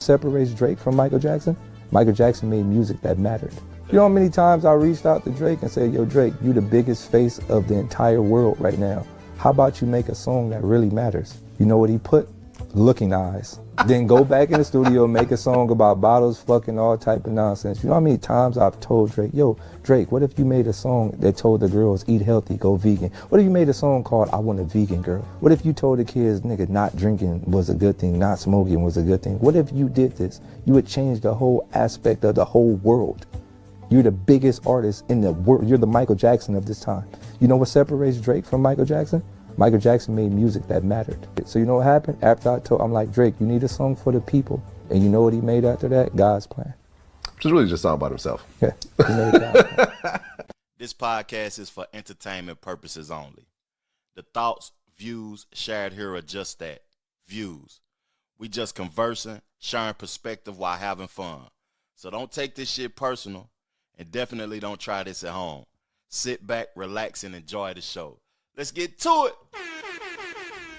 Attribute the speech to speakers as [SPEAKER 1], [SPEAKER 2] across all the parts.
[SPEAKER 1] Separates Drake from Michael Jackson? Michael Jackson made music that mattered. You know how many times I reached out to Drake and said, yo, Drake, you the biggest face of the entire world right now. How about you make a song that really matters? You know what he put? Looking eyes. Then go back in the studio and make a song about bottles, fucking all type of nonsense. You know how many times I've told Drake, yo, Drake, what if you made a song that told the girls, eat healthy, go vegan? What if you made a song called I Want a Vegan Girl? What if you told the kids, nigga, not drinking was a good thing, not smoking was a good thing? What if you did this? You would change the whole aspect of the whole world. You're the biggest artist in the world. You're the Michael Jackson of this time. You know what separates Drake from Michael Jackson? Michael Jackson made music that mattered. So you know what happened? After I'm like, Drake, you need a song for the people. And you know what he made after that? God's Plan.
[SPEAKER 2] Which is really just a song about himself.
[SPEAKER 1] Yeah, he made God's Plan.
[SPEAKER 3] This podcast is for entertainment purposes only. The thoughts, views shared here are just that, views. We just conversing, sharing perspective while having fun. So don't take this shit personal, and definitely don't try this at home. Sit back, relax, and enjoy the show. Let's get to it.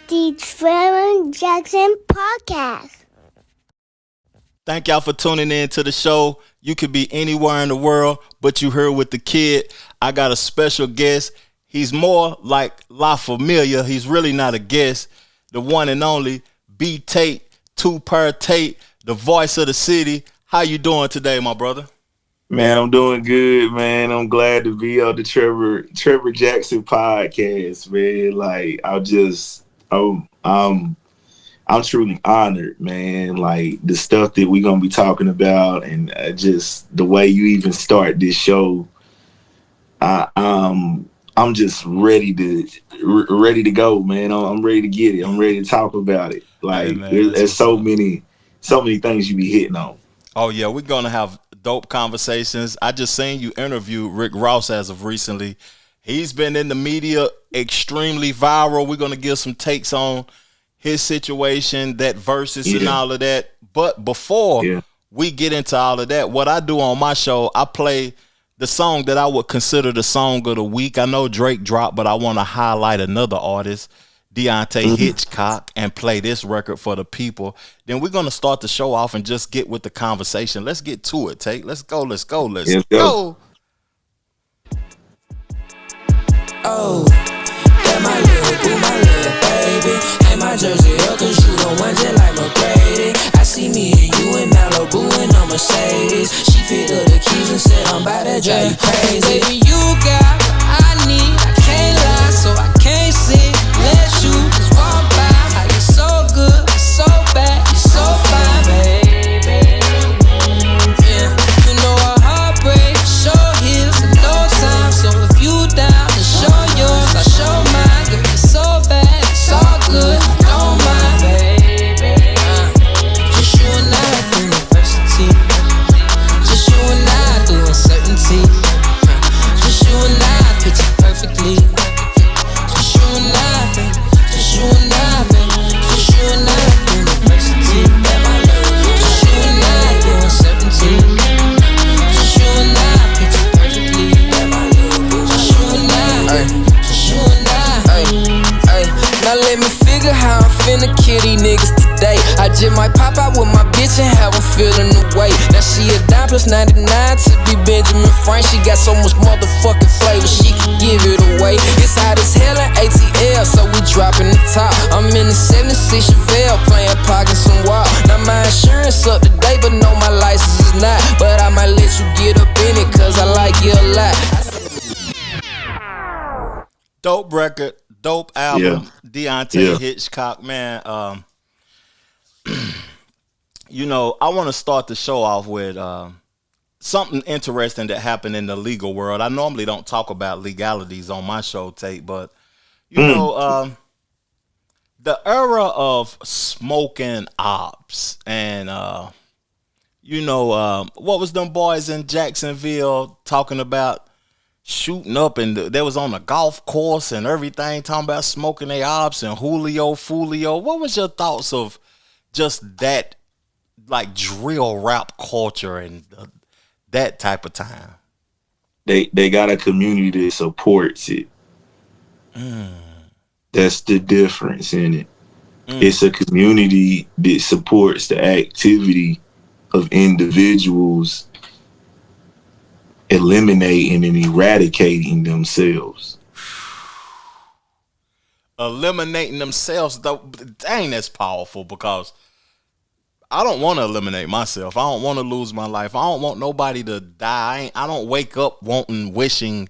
[SPEAKER 4] The Trevor Jackson Podcast.
[SPEAKER 3] Thank y'all for tuning in to the show. You could be anywhere in the world, but you here with the kid. I got a special guest. He's more like La Familia. He's really not a guest. The one and only B Tate, two-per Tate, the voice of the city. How you doing today, my brother?
[SPEAKER 5] Man, I'm doing good, man. I'm glad to be on the Trevor Jackson Podcast, man. Like, I'm truly honored, man. Like, the stuff that we're gonna be talking about, and just the way you even start this show. I'm just ready to go, man. I'm ready to get it. I'm ready to talk about it. Like, hey, man, there's so many things you be hitting on.
[SPEAKER 3] Oh yeah, we're gonna have dope conversations. I just seen you interview Rick Ross as of recently. He's been in the media extremely viral. We're gonna give some takes on his situation, that versus and all of that. But before we get into all of that, what I do on my show, I play the song that I would consider the song of the week. I know Drake dropped, but I want to highlight another artist, Deontay Hitchcock, and play this record for the people. Then we're going to start the show off and just get with the conversation. Let's get to it, Tate. Let's go. Go.
[SPEAKER 6] Oh, yeah, my little boo, my little baby. Ain't my jersey up, cause you don't want just like McGrady. I see me and you in Malibu and a Mercedes. She picked up the keys and said, I'm about to drive you crazy. Baby, you got what I need. I can't lie, so I can't sit. Let you just walk by. How you so good, so bad, you so fine, baby. Yeah, you know a heartbreak, show heals in no time. So if you down, then show yours, I show mine. Girl, you're so bad, it's all good, don't mind, baby. Just you and I at university. Just you and I doing certainty. Just you and I picture perfectly. Just you and I, baby. Just you and I, baby. Just you and I at university. Just you and I doing certainty. Just you and I picture perfectly. Just you and I, just you and I. Now let me figure how I'm finna kill these niggas today. I just might pop out with my bitch and have them feeling the way. Now she a dime plus 99 to be Benjamin Frank. She got so much motherfucking flavor, she can give it away. It's hot as hell in ATL, so we dropping the top. I'm in the 76 Chevelle, playing pockets and wild. Now my insurance up to date, but no, my license is not. But I might let you get up in it, cause I like you a lot.
[SPEAKER 3] Dope record, dope album, Deontay Hitchcock, man. You know, I want to start the show off with something interesting that happened in the legal world. I normally don't talk about legalities on my show, Tate, but you know, the era of smoking ops and you know, what was them boys in Jacksonville talking about? Shooting up, and they was on a golf course and everything, talking about smoking their ops and Julio. What was your thoughts of just that, like, drill rap culture and that type of time?
[SPEAKER 5] They got a community that supports it. That's the difference in it. It's a community that supports the activity of individuals eliminating and eradicating themselves.
[SPEAKER 3] Eliminating themselves, though, dang, that's powerful, because I don't want to eliminate myself. I don't want to lose my life. I don't want nobody to die. I don't wake up wishing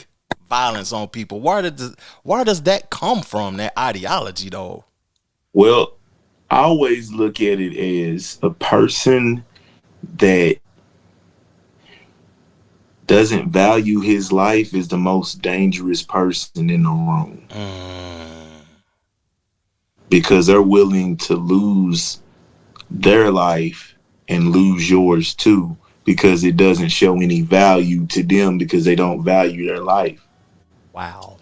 [SPEAKER 3] violence on people. Where does that come from, that ideology, though?
[SPEAKER 5] Well, I always look at it as a person that doesn't value his life is the most dangerous person in the room. Because they're willing to lose their life and lose yours too, because it doesn't show any value to them because they don't value their life.
[SPEAKER 3] Wow.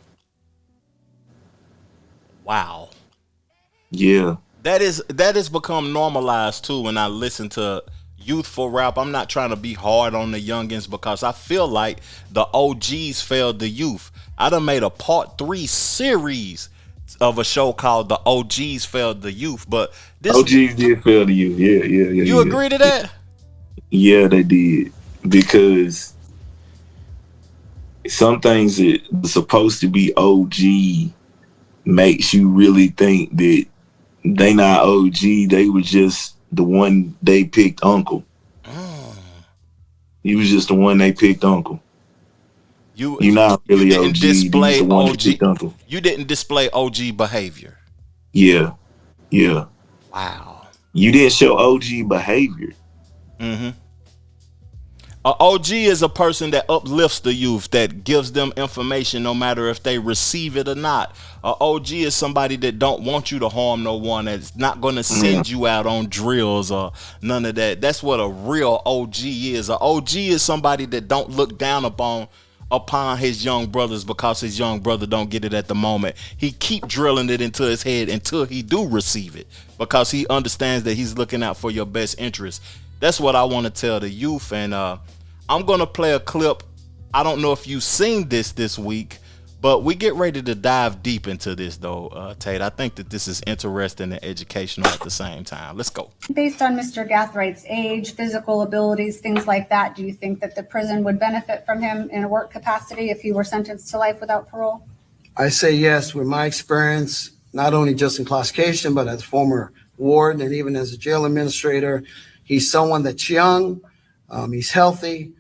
[SPEAKER 5] Yeah.
[SPEAKER 3] That has become normalized too when I listen to youthful rap. I'm not trying to be hard on the youngins, because I feel like the OGs failed the youth. I done made a part 3 series of a show called The OGs Failed the Youth, but this
[SPEAKER 5] OGs did fail the youth. Yeah.
[SPEAKER 3] You agree to that?
[SPEAKER 5] Yeah, they did, because some things that are supposed to be OG makes you really think that they not OG. They were just the one they picked uncle. He was just the one they picked uncle. You're not really
[SPEAKER 3] you didn't
[SPEAKER 5] OG.
[SPEAKER 3] display
[SPEAKER 5] The one
[SPEAKER 3] OG.
[SPEAKER 5] that picked uncle.
[SPEAKER 3] You didn't display OG behavior.
[SPEAKER 5] Yeah.
[SPEAKER 3] Wow.
[SPEAKER 5] You didn't show OG behavior.
[SPEAKER 3] OG is a person that uplifts the youth, that gives them information no matter if they receive it or not. OG is somebody that don't want you to harm no one, that's not going to send you out on drills or none of that. That's what a real OG is. An OG is somebody that don't look down upon his young brothers because his young brother don't get it at the moment. He keep drilling it into his head until he do receive it, because he understands that he's looking out for your best interest. That's what I want to tell the youth. And I'm going to play a clip. I don't know if you've seen this week, but we get ready to dive deep into this, though, Tate. I think that this is interesting and educational at the same time. Let's go.
[SPEAKER 7] Based on Mr. Gathwright's age, physical abilities, things like that, do you think that the prison would benefit from him in a work capacity if he were sentenced to life without parole?
[SPEAKER 8] I say yes. With my experience, not only just incarceration, but as former warden and even as a jail administrator, he's someone that's young, he's healthy.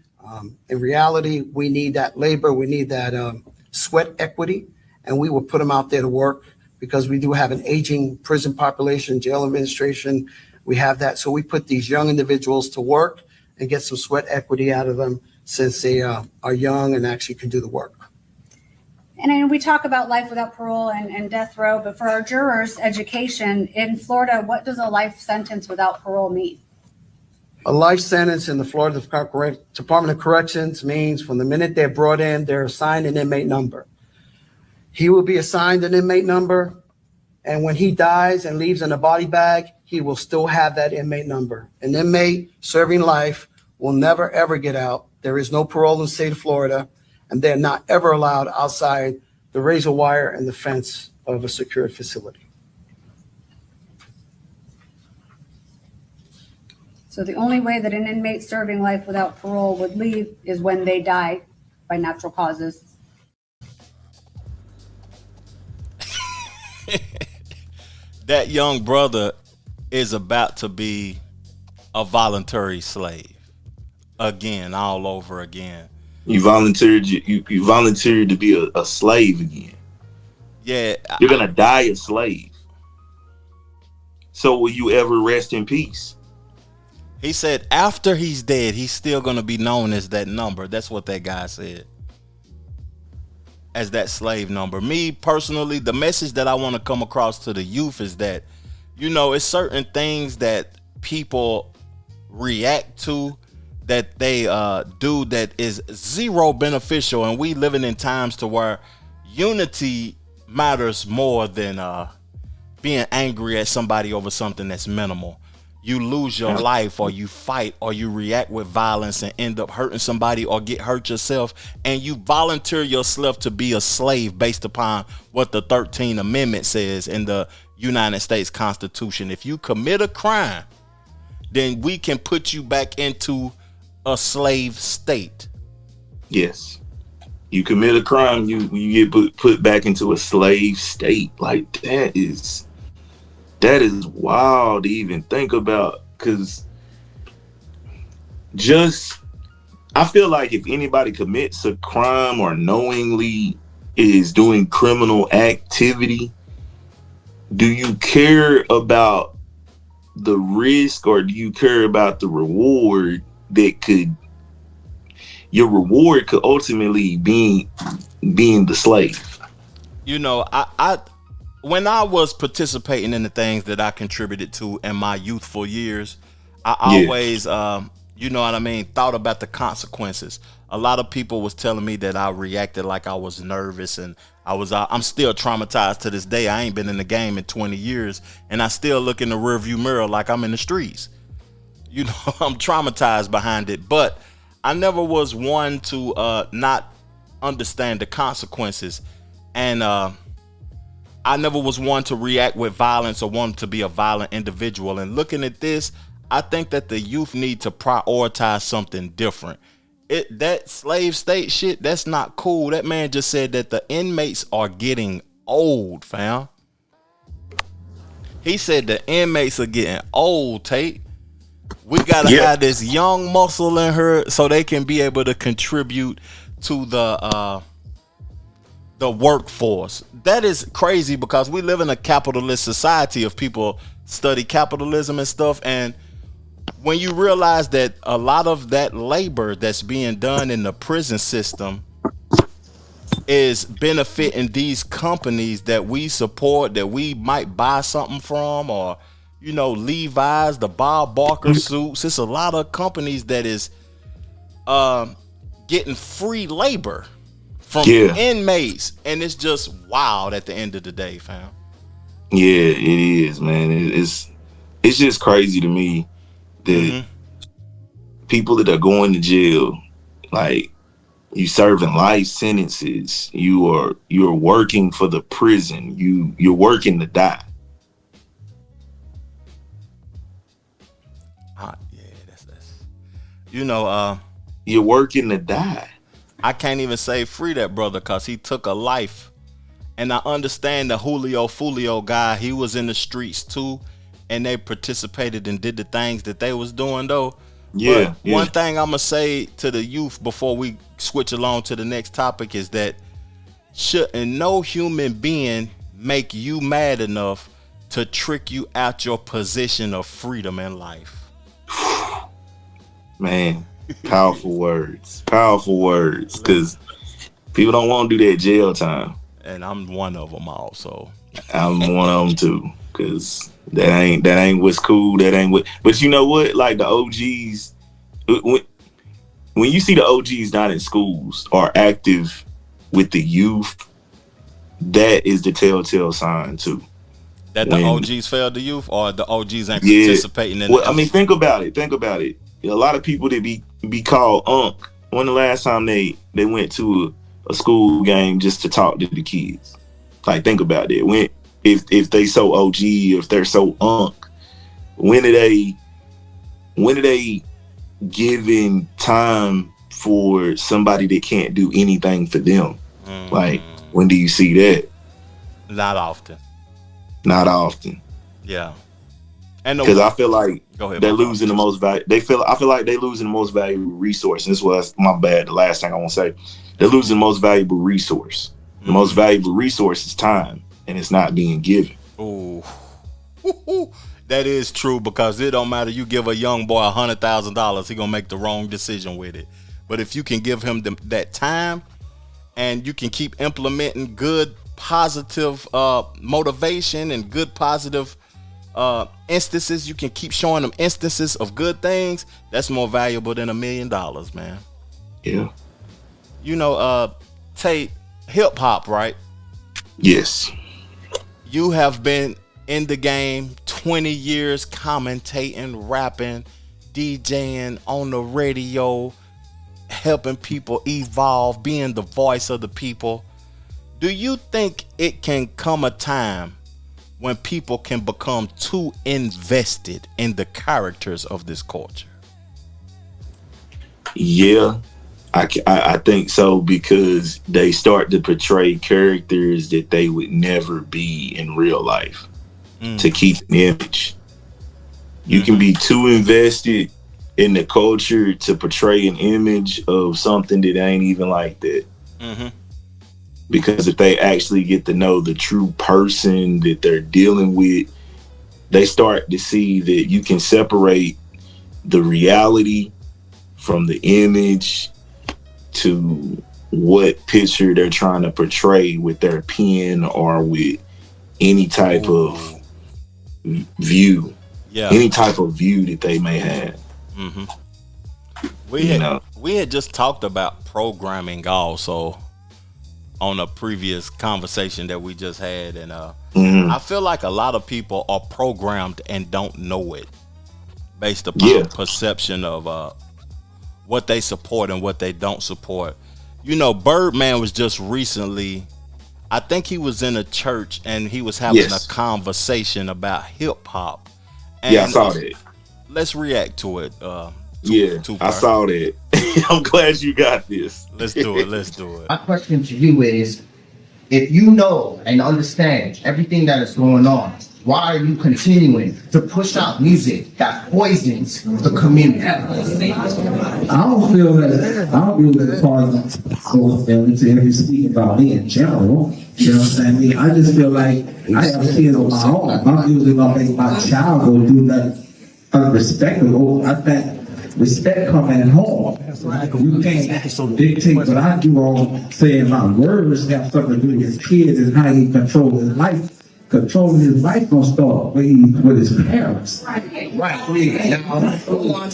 [SPEAKER 8] In reality, we need that labor, we need that sweat equity, and we will put him out there to work, because we do have an aging prison population, jail administration. We have that. So we put these young individuals to work and get some sweat equity out of them, since they are young and actually can do the work.
[SPEAKER 7] And I know we talk about life without parole and death row, but for our jurors' education, in Florida, what does a life sentence without parole mean?
[SPEAKER 8] A life sentence in the Florida Department of Corrections means from the minute they're brought in, they're assigned an inmate number. He will be assigned an inmate number, and when he dies and leaves in a body bag, he will still have that inmate number. An inmate serving life will never, ever get out. There is no parole in the state of Florida, and they're not ever allowed outside the razor wire and the fence of a secured facility.
[SPEAKER 7] So the only way that an inmate serving life without parole would leave is when they die by natural causes.
[SPEAKER 3] That young brother is about to be a voluntary slave again, all over again.
[SPEAKER 5] You volunteered to be a slave again.
[SPEAKER 3] Yeah.
[SPEAKER 5] You're going to die a slave. So will you ever rest in peace?
[SPEAKER 3] He said after he's dead, he's still going to be known as that number. That's what that guy said. As that slave number. Me personally, the message that I want to come across to the youth is that, you know, it's certain things that people react to, that they do, that is zero beneficial. And we living in times to where unity matters more than being angry at somebody over something that's minimal. You lose your life, or you fight, or you react with violence and end up hurting somebody or get hurt yourself, and you volunteer yourself to be a slave based upon what the 13th Amendment says and the United States Constitution. If you commit a crime, then we can put you back into a slave state.
[SPEAKER 5] Yes. You commit a crime, you get put back into a slave state. Like that is wild to even think about, because I feel like if anybody commits a crime or knowingly is doing criminal activity, do you care about the risk or do you care about the reward your reward could ultimately be being the slave?
[SPEAKER 3] You know, I when I was participating in the things that I contributed to in my youthful years, I always, you know what I mean, thought about the consequences. A lot of people was telling me that I reacted like I was nervous, and I'm still traumatized to this day. I ain't been in the game in 20 years, and I still look in the rearview mirror like I'm in the streets. You know, I'm traumatized behind it, but I never was one to not understand the consequences, and I never was one to react with violence or want to be a violent individual. And looking at this, I think that the youth need to prioritize something different. That slave state shit, that's not cool. That man just said that the inmates are getting old, fam. He said the inmates are getting old, Tate. We gotta have this young muscle in her so they can be able to contribute to the workforce. That is crazy, because we live in a capitalist society of people study capitalism and stuff, and when you realize that a lot of that labor that's being done in the prison system is benefiting these companies that we support, that we might buy something from, or, you know, Levi's, the Bob Barker suits. It's a lot of companies that is getting free labor from inmates, and it's just wild at the end of the day, fam.
[SPEAKER 5] Yeah, it is, man. It's just crazy to me that people that are going to jail, like, you serving life sentences, you're working for the prison, you're working to die.
[SPEAKER 3] That's you know,
[SPEAKER 5] you're working to die.
[SPEAKER 3] I can't even say free that brother, because he took a life. And I understand the Julio Fulio guy, he was in the streets too, and they participated and did the things that they was doing though. But one thing I'm gonna say to the youth before we switch along to the next topic is that shouldn't no human being make you mad enough to trick you out your position of freedom in life.
[SPEAKER 5] Man, powerful words, because people don't want to do that jail time.
[SPEAKER 3] And I'm one of them also.
[SPEAKER 5] I'm one of them too, because that ain't what's cool. That ain't what. But you know what? Like the OGs, when you see the OGs not in schools or active with the youth, that is the telltale sign too.
[SPEAKER 3] That the OGs failed the youth, or the OGs ain't participating in.
[SPEAKER 5] Well, I mean, think about it. A lot of people that be called unk. When the last time they went to a school game just to talk to the kids? Like, think about it. When if they so OG, if they're so unk, when are they giving time for somebody that can't do anything for them? Like, when do you see that?
[SPEAKER 3] Not often. Yeah. And
[SPEAKER 5] because I feel like they're losing the most value. I feel like they're losing the most valuable resource. And this was my bad. The last thing I want to say, they're losing the most valuable resource. The most valuable resource is time, and it's not being given.
[SPEAKER 3] Ooh, that is true, because it don't matter. You give a young boy $100,000, he gonna make the wrong decision with it. But if you can give him that time, and you can keep implementing good, positive motivation and good, positive instances, you can keep showing them instances of good things. That's more valuable than $1 million, man.
[SPEAKER 5] Yeah.
[SPEAKER 3] You know, Tate, hip hop, right?
[SPEAKER 5] Yes.
[SPEAKER 3] You have been in the game 20 years, commentating, rapping, DJing on the radio, helping people evolve, being the voice of the people. Do you think it can come a time when people can become too invested in the characters of this culture?
[SPEAKER 5] Yeah, I think so, because they start to portray characters that they would never be in real life to keep an image. You can be too invested in the culture to portray an image of something that ain't even like that. Because if they actually get to know the true person that they're dealing with, they start to see that you can separate the reality from the image to what picture they're trying to portray with their pen or with any type of view.
[SPEAKER 3] Yeah.
[SPEAKER 5] Any type of view that they may have.
[SPEAKER 3] We had just talked about programming also on a previous conversation that we just had, and I feel like a lot of people are programmed and don't know it, based upon perception of what they support and what they don't support. You know, Birdman was just recently, I think he was in a church and he was having a conversation about hip hop. And
[SPEAKER 5] I saw that.
[SPEAKER 3] Let's react to it.
[SPEAKER 5] I saw that. I'm glad you got this.
[SPEAKER 3] Let's do it.
[SPEAKER 9] My question to you is, if you know and understand everything that is going on, why are you continuing to push out music that poisons the community?
[SPEAKER 10] I don't feel that part of to every speak about me in general. You know what I'm saying? I just feel like I have kids of my own. My music gonna make my child go do nothing unrespectable. I think respect comes at home. You can't dictate what I do on saying my words have something to do with his kids and how he controls his life. Controlling his life gonna start with his parents.
[SPEAKER 9] Right. Now, hold on.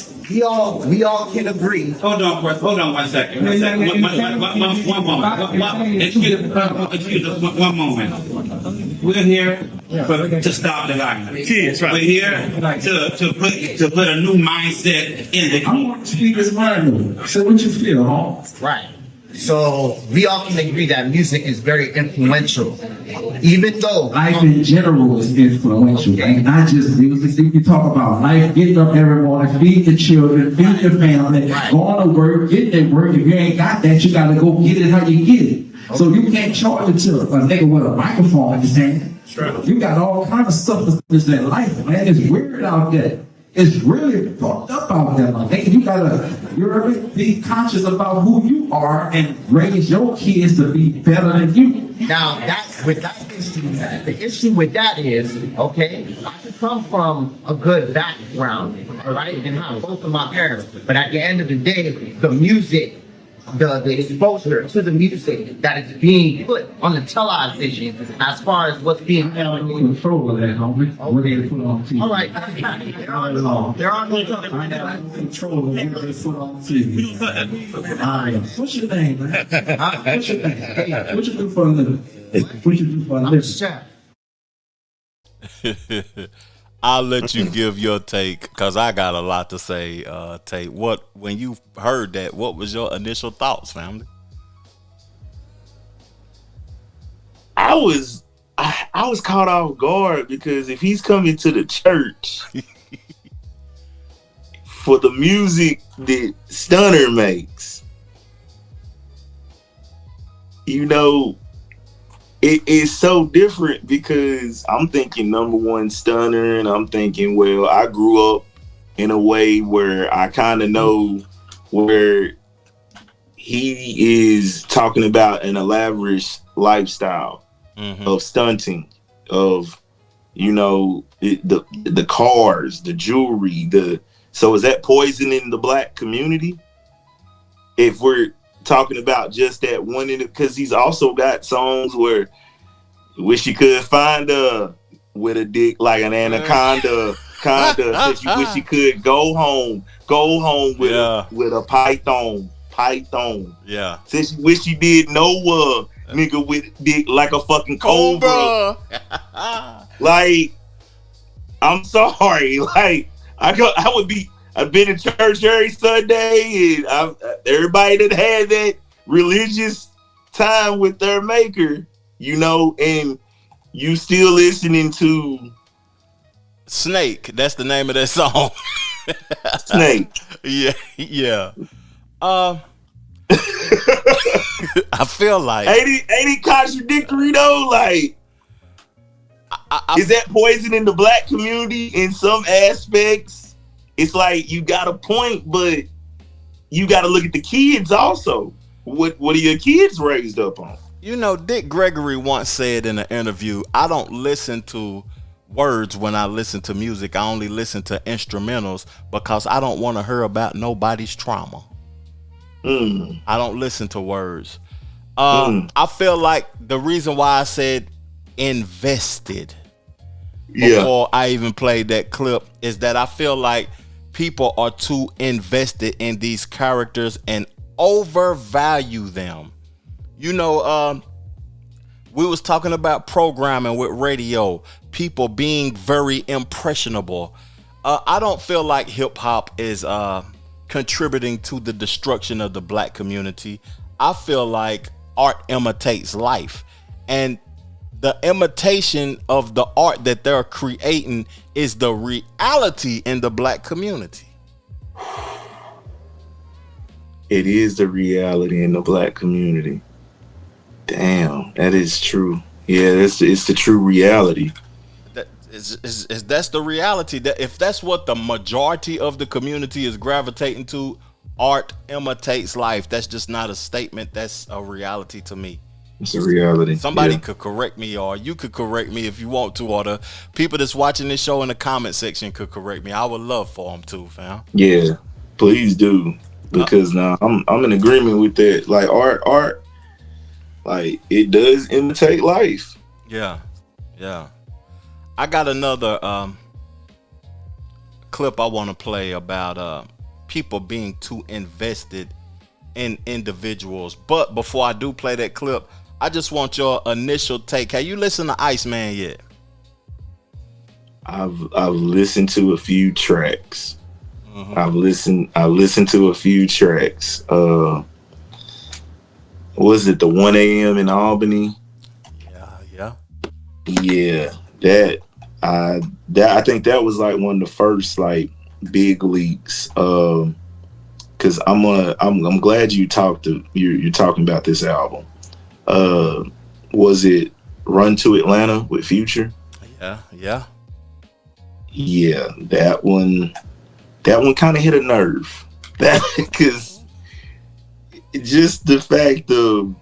[SPEAKER 9] We all can agree.
[SPEAKER 11] Hold on one second. One moment. We're here to stop the violence. Kids, right. We're here to put a new mindset in the.
[SPEAKER 10] I want to speak his mind. So what you feel, huh?
[SPEAKER 9] Right. So we all can agree that music is very influential, even though
[SPEAKER 10] life in general is influential, and not just music. You talk about life, getting up every morning, feed the children, feed your family, going to work, getting to work. If you ain't got that, you got to go get it how you get it. So you can't charge it to a nigga with a microphone in his hand. You got all kinds of substances in life, man. It's weird out there. It's really fucked up out there. Like, you gotta be conscious about who you are and raise your kids to be better than you.
[SPEAKER 9] Now, the issue with that is, okay, I could come from a good background, all right, and have both of my parents, but at the end of the day, the music, the exposure to the music that is being put on the television, as far as what's being
[SPEAKER 10] control of that, homie. What they put on TV.
[SPEAKER 9] All right. There are no
[SPEAKER 10] control of what they put on TV. What's your name, man? What's your name? Hey, what you do for a living?
[SPEAKER 3] I'll let you give your take, because I got a lot to say. Tate, when you heard that, what was your initial thoughts, family?
[SPEAKER 5] I was caught off guard, because if he's coming to the church for the music that Stunner makes, you know, it is so different, because I'm thinking number one Stunner, and I'm thinking, well, I grew up in a way where I kind of know where he is talking about an elaborate lifestyle of stunting, of, you know, the cars, the jewelry, so is that poisoning the black community? If we're talking about just that one, because he's also got songs where wish you could find with a dick like an anaconda, says you wish you could go home with a python. Yeah. Since you wish you did know nigga with dick like a fucking cobra. Like, I'm sorry, like I've been in church every Sunday, and everybody that had that religious time with their maker, you know, and You still listening to
[SPEAKER 3] Snake? That's the name of that song.
[SPEAKER 5] Snake.
[SPEAKER 3] Yeah. I feel like
[SPEAKER 5] ain't it contradictory though? Like, is that poisoning the black community in some aspects? It's like you got a point, but you got to look at the kids also. What are your kids raised up on?
[SPEAKER 3] You know, Dick Gregory once said in an interview, I don't listen to words when I listen to music. I only listen to instrumentals because I don't want to hear about nobody's trauma. I don't listen to words. I feel like the reason why I said invested before I even played that clip is that I feel like people are too invested in these characters and overvalue them. You know, we was talking about programming with radio, people being very impressionable. I don't feel like hip hop is contributing to the destruction of the black community. I feel like art imitates life, and the imitation of the art that they're creating is the reality in the black community.
[SPEAKER 5] It is the reality in the black community. Damn, that is true. Yeah, it's the true reality.
[SPEAKER 3] That's the reality. That if that's what the majority of the community is gravitating to, art imitates life. That's just not a statement. That's a reality to me.
[SPEAKER 5] It's a reality.
[SPEAKER 3] Somebody could correct me, or you could correct me if you want to, or the people that's watching this show in the comment section could correct me. I would love for them to, fam.
[SPEAKER 5] Yeah, please do, because now I'm in agreement with that. Like art, like it does imitate life.
[SPEAKER 3] Yeah. I got another clip I want to play about people being too invested in individuals. But before I do play that clip, I just want your initial take. Have you listened to Iceman yet?
[SPEAKER 5] I've listened to a few tracks. I've listened to a few tracks. Was it the 1 a.m. in Albany? Yeah. I think that was like one of the first like big leaks. Cause I'm glad you're talking about this album. Was it Run to Atlanta with Future?
[SPEAKER 3] Yeah.
[SPEAKER 5] That one kind of hit a nerve. That because just the fact of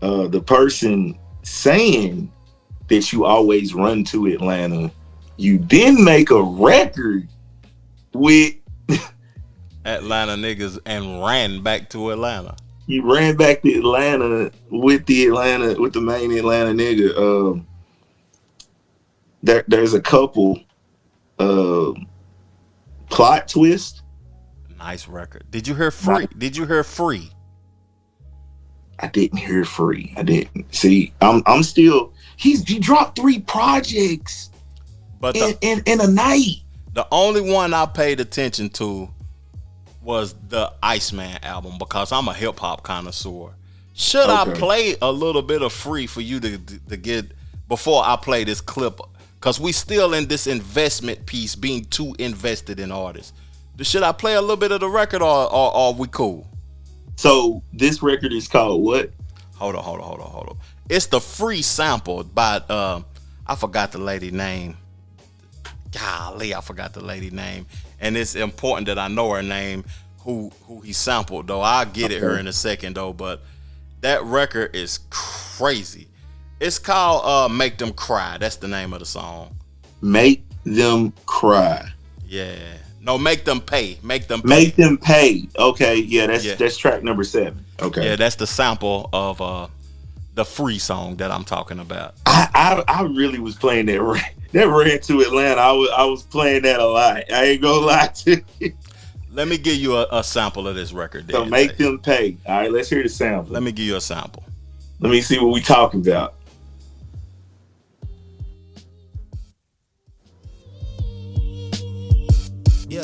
[SPEAKER 5] the person saying that you always run to Atlanta, you then make a record with
[SPEAKER 3] Atlanta niggas and ran back to Atlanta.
[SPEAKER 5] You ran back to Atlanta with the main Atlanta nigga. There's a couple plot twist.
[SPEAKER 3] Nice record. Did you hear Free? Did you hear Free?
[SPEAKER 5] I didn't hear Free. I didn't. See, I'm still. He dropped 3 projects, but in a night.
[SPEAKER 3] The only one I paid attention to was the Iceman album because I'm a hip hop connoisseur. Should I play a little bit of Free for you to get before I play this clip? Because we still in this investment piece, being too invested in artists. Should I play a little bit of the record or are we cool?
[SPEAKER 5] So this record is called what?
[SPEAKER 3] Hold on. It's the Free sample by I forgot the lady name. Golly, I forgot the lady name. And it's important that I know her name, who he sampled, though. I'll get it here in a second, though. But that record is crazy. It's called Make Them Cry. That's the name of the song.
[SPEAKER 5] Make Them Cry.
[SPEAKER 3] Yeah. No, Make Them Pay. Make Them Pay.
[SPEAKER 5] Make Them Pay. Okay, yeah, that's track number 7. Okay.
[SPEAKER 3] Yeah, that's the sample of the Free song that I'm talking about.
[SPEAKER 5] I really was playing that Ran to Atlanta. I was playing that a lot. I ain't gonna lie to you.
[SPEAKER 3] Let me give you a sample of this record.
[SPEAKER 5] So Make Them Pay. All right, let's hear the sample.
[SPEAKER 3] Let me give you a sample.
[SPEAKER 5] Let me see what we talking about.
[SPEAKER 6] Yeah,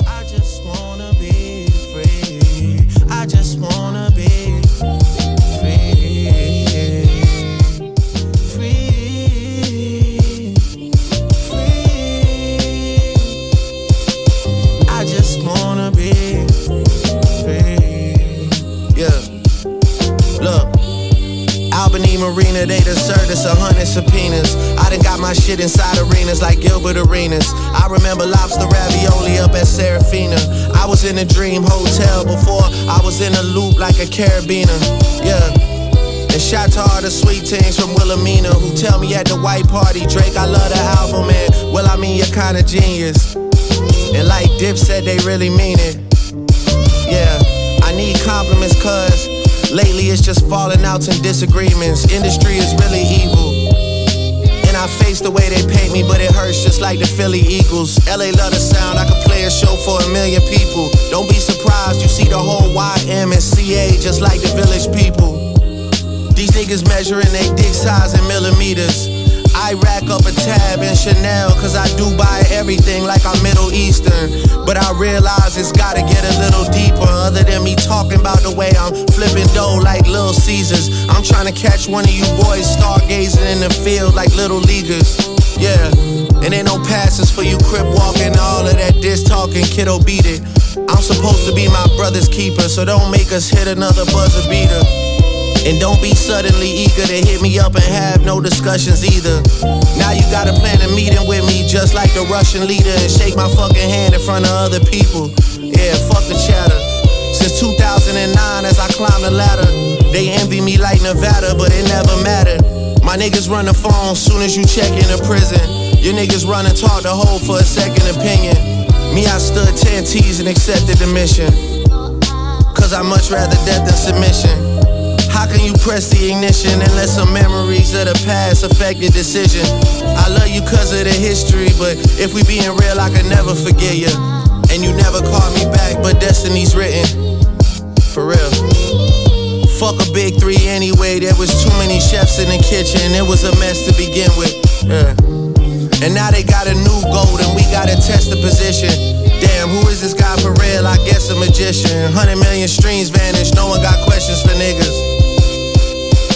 [SPEAKER 6] I just wanna be free. I just wanna be free.
[SPEAKER 12] it's 100 subpoenas. I done got my shit inside arenas like Gilbert Arenas. I remember lobster ravioli up at Serafina. I was in a dream hotel before I was in a loop like a carabiner. Yeah. And shout to all the sweet things from Wilhelmina who tell me at the white party, Drake, I love the album, man. Well, I mean, you're kinda genius. And like Dip said, they really mean it. Yeah, I need compliments cause lately it's just falling outs and disagreements. Industry is really evil. And I face the way they pay me, but it hurts just like the Philly Eagles. LA love the sound, I could play a show for 1 million people. Don't be surprised, you see the whole YM and CA just like the Village People. These niggas measuring they dick size in millimeters. I rack up a tab in Chanel cause I do buy everything like I'm Middle Eastern. But I realize it's gotta get a little deeper. Other than me talking about the way I'm flipping dough like Little Caesars. I'm trying to catch one of you boys stargazing in the field like little leaguers. Yeah, and ain't no passes for you crip walking. All of that diss talking, kiddo beat it. I'm supposed to be my brother's keeper, so don't make us hit another buzzer beater. And don't be suddenly eager to hit me up and have no discussions either. Now you gotta plan a meeting with me just like the Russian leader and shake my fucking hand in front of other people. Yeah, fuck the chatter. Since 2009 as I climb the ladder, they envy me like Nevada, but it never mattered. My niggas run the phone soon as you check into prison. Your niggas run and talk the hoe for a second opinion. Me, I stood 10 T's and accepted the mission. Cause I much rather death than submission. How can you press the ignition and let some memories of the past affect your decision? I love you cause of the history, but if we being real, I could never forget you. And you never called me back, but destiny's written. For real. Fuck a big three anyway, there was too many chefs in the kitchen. It was a mess to begin with. Yeah. And now they got a new goal and we gotta test the position. Damn, who is this guy for real? I guess a magician. 100 million streams vanished, no one got questions for niggas.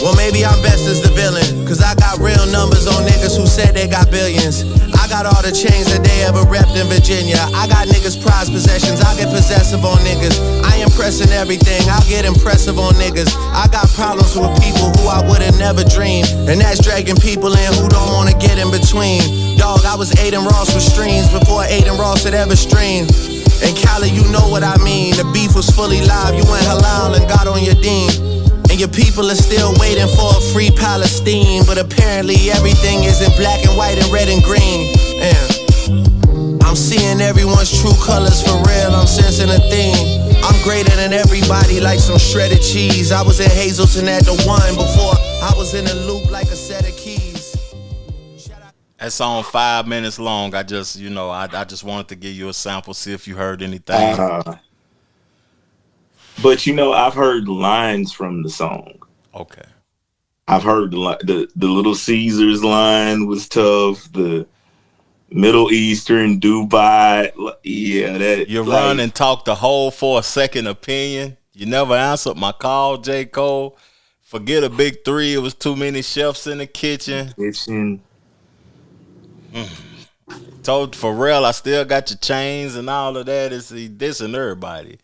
[SPEAKER 12] Well, maybe I'm best as the villain, cause I got real numbers on niggas who said they got billions. I got all the chains that they ever repped in Virginia. I got niggas prized possessions, I get possessive on niggas. I impress in everything, I'll get impressive on niggas. I got problems with people who I would've never dreamed, and that's dragging people in who don't wanna get in between. Dog, I was Aiden Ross with streams before Aiden Ross had ever streamed. And Cali, you know what I mean. The beef was fully live, you went halal and got on your dean. And your people are still waiting for a free Palestine, but apparently everything is in black and white and red and green. Yeah. I'm seeing everyone's true colors for real, I'm sensing a theme. I'm greater than everybody like some shredded cheese. I was in Hazleton at the one before I was in a loop like a set of keys.
[SPEAKER 3] That song 5 minutes long. I just, I just wanted to give you a sample, see if you heard anything.
[SPEAKER 5] But I've heard lines from the song.
[SPEAKER 3] Okay.
[SPEAKER 5] I've heard the Little Caesars line was tough. The Middle Eastern, Dubai, yeah, that.
[SPEAKER 3] You run and talk the whole for a second opinion. You never answered my call, J. Cole. Forget a big three. It was too many chefs in the kitchen. Told Pharrell, I still got your chains and all of that. It's dissing everybody.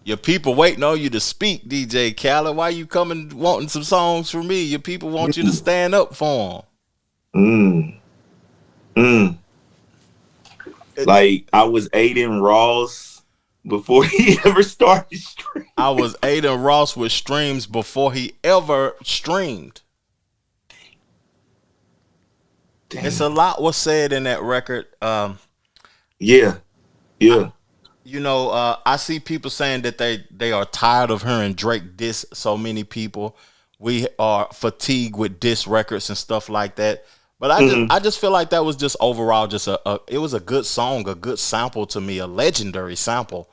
[SPEAKER 3] Your people waiting on you to speak, DJ Khaled. Why you coming wanting some songs from me? Your people want you to stand up for them.
[SPEAKER 5] Like I was Aiden Ross before he ever started streaming.
[SPEAKER 3] I was Aiden Ross with streams before he ever streamed. Damn. It's a lot was said in that record.
[SPEAKER 5] Yeah.
[SPEAKER 3] I see people saying that they are tired of hearing Drake diss so many people. We are fatigued with diss records and stuff like that. But I just feel like that was just overall just it was a good song, a good sample to me, a legendary sample,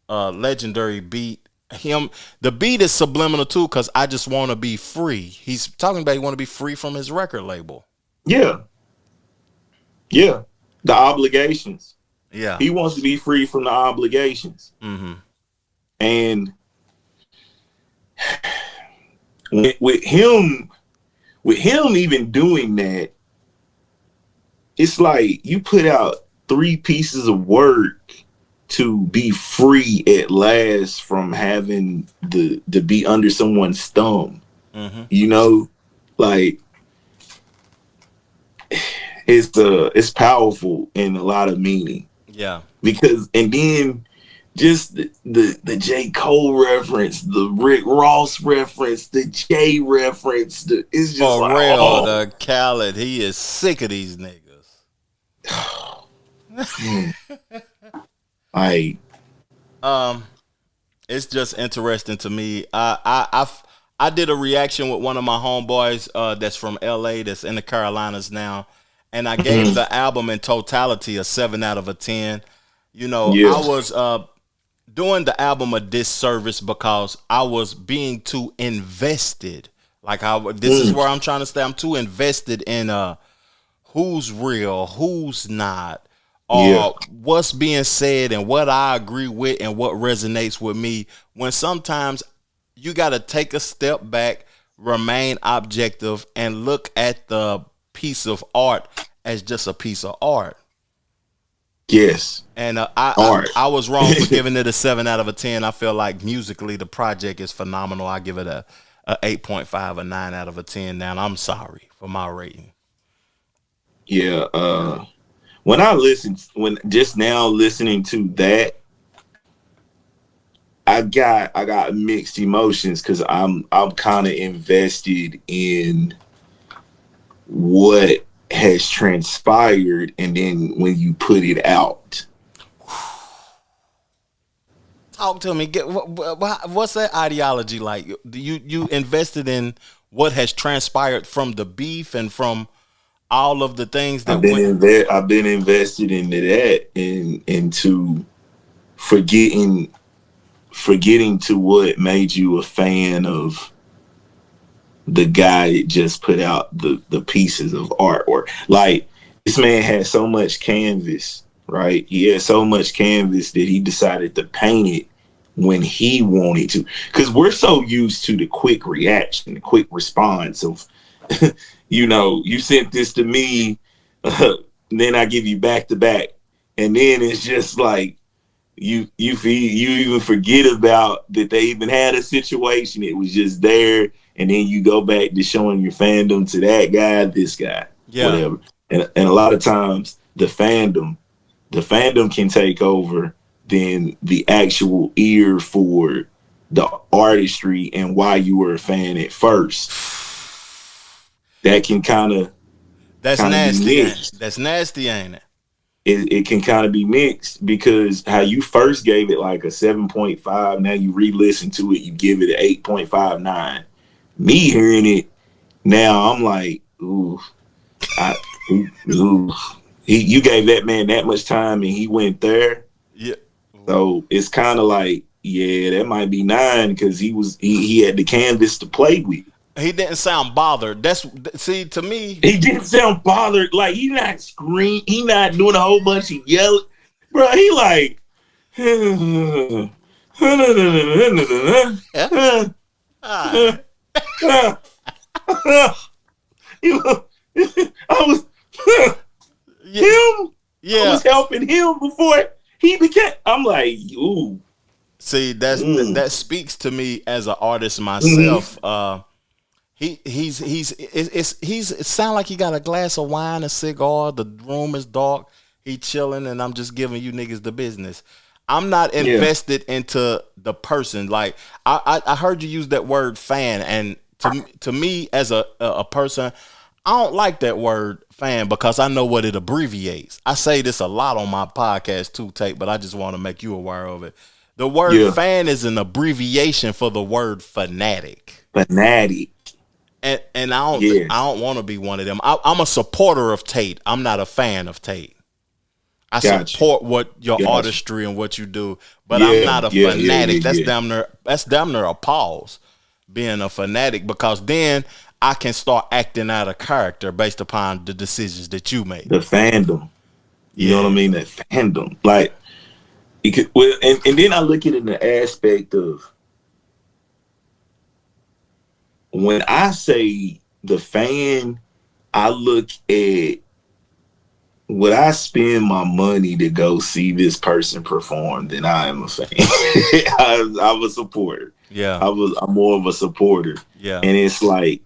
[SPEAKER 3] legendary beat. The beat is subliminal too, because I just want to be free. He's talking about he want to be free from his record label.
[SPEAKER 5] Yeah. The obligations.
[SPEAKER 3] Yeah.
[SPEAKER 5] He wants to be free from the obligations.
[SPEAKER 3] Mm-hmm.
[SPEAKER 5] And with him even doing that, it's like you put out 3 pieces of work to be free at last from having to be under someone's thumb.
[SPEAKER 3] Mm-hmm.
[SPEAKER 5] Like, it's powerful in a lot of meaning.
[SPEAKER 3] Yeah.
[SPEAKER 5] Because, and then just the J. Cole reference, the Rick Ross reference, the Jay reference, it's just
[SPEAKER 3] For
[SPEAKER 5] like,
[SPEAKER 3] real, the Khaled, he is sick of these niggas. It's just interesting to me. I did a reaction with one of my homeboys that's from LA, that's in the Carolinas now, and I gave the album in totality a 7 out of 10. You know, I was doing the album a disservice because I was being too invested. Like, this is where I'm trying to stay. I'm too invested in who's real, who's not, or what's being said and what I agree with and what resonates with me, when sometimes you got to take a step back, remain objective, and look at the piece of art as just a piece of art.
[SPEAKER 5] Yes.
[SPEAKER 3] And I was wrong for giving it a 7 out of 10. I feel like musically the project is phenomenal. I give it a 8.5, a 9 out of 10 now. And I'm sorry for my rating.
[SPEAKER 5] Yeah. When just now listening to that, I got mixed emotions because I'm kind of invested in what has transpired, and then when you put it out.
[SPEAKER 3] Talk to me. What's that ideology like? You invested in what has transpired from the beef and from all of the things that
[SPEAKER 5] I've been invested into that, and into forgetting to what made you a fan of the guy that just put out the pieces of artwork. Like, this man had so much canvas, right? He had so much canvas that he decided to paint it when he wanted to. Because we're so used to the quick reaction, the quick response of, you know, you sent this to me, then I give you back to back. And then it's just like, you even forget about that they even had a situation. It was just there. And then you go back to showing your fandom to that guy, this guy, whatever. And a lot of times the fandom can take over than the actual ear for the artistry and why you were a fan at first. That can kind of
[SPEAKER 3] nasty. That's nasty, ain't it?
[SPEAKER 5] It can kind of be mixed, because how you first gave it like a 7.5, now you re-listen to it, you give it an 8.59. Me hearing it now, I'm like, ooh, you gave that man that much time and he went there.
[SPEAKER 3] Yeah.
[SPEAKER 5] So it's kind of like, yeah, that might be 9, because he had the canvas to play with.
[SPEAKER 3] He didn't sound bothered. To me,
[SPEAKER 5] he didn't sound bothered. Like, he not doing a whole bunch of yelling, bro. He like, I was him. Yeah, I was helping him before he became. I'm like, ooh.
[SPEAKER 3] See, that speaks to me as an artist myself. It sound like he got a glass of wine, a cigar. The room is dark. He chilling, and I'm just giving you niggas the business. I'm not invested into the person. Like, I heard you use that word fan, and to me as a person, I don't like that word fan because I know what it abbreviates. I say this a lot on my podcast too, Tate, but I just want to make you aware of it. The word fan is an abbreviation for the word fanatic.
[SPEAKER 5] Fanatic.
[SPEAKER 3] And I don't want to be one of them. I'm a supporter of Tate. I'm not a fan of Tate. I support what your artistry and what you do, but I'm not a fanatic. That's damn near a pause, being a fanatic, because then I can start acting out of character based upon the decisions that you make.
[SPEAKER 5] The fandom. You know what I mean? That fandom. Like, it could, and then I look at it in the aspect of, when I say the fan, I look at, would I spend my money to go see this person perform? Then I am a fan. I'm a supporter.
[SPEAKER 3] Yeah.
[SPEAKER 5] I'm more of a supporter.
[SPEAKER 3] Yeah.
[SPEAKER 5] And it's like,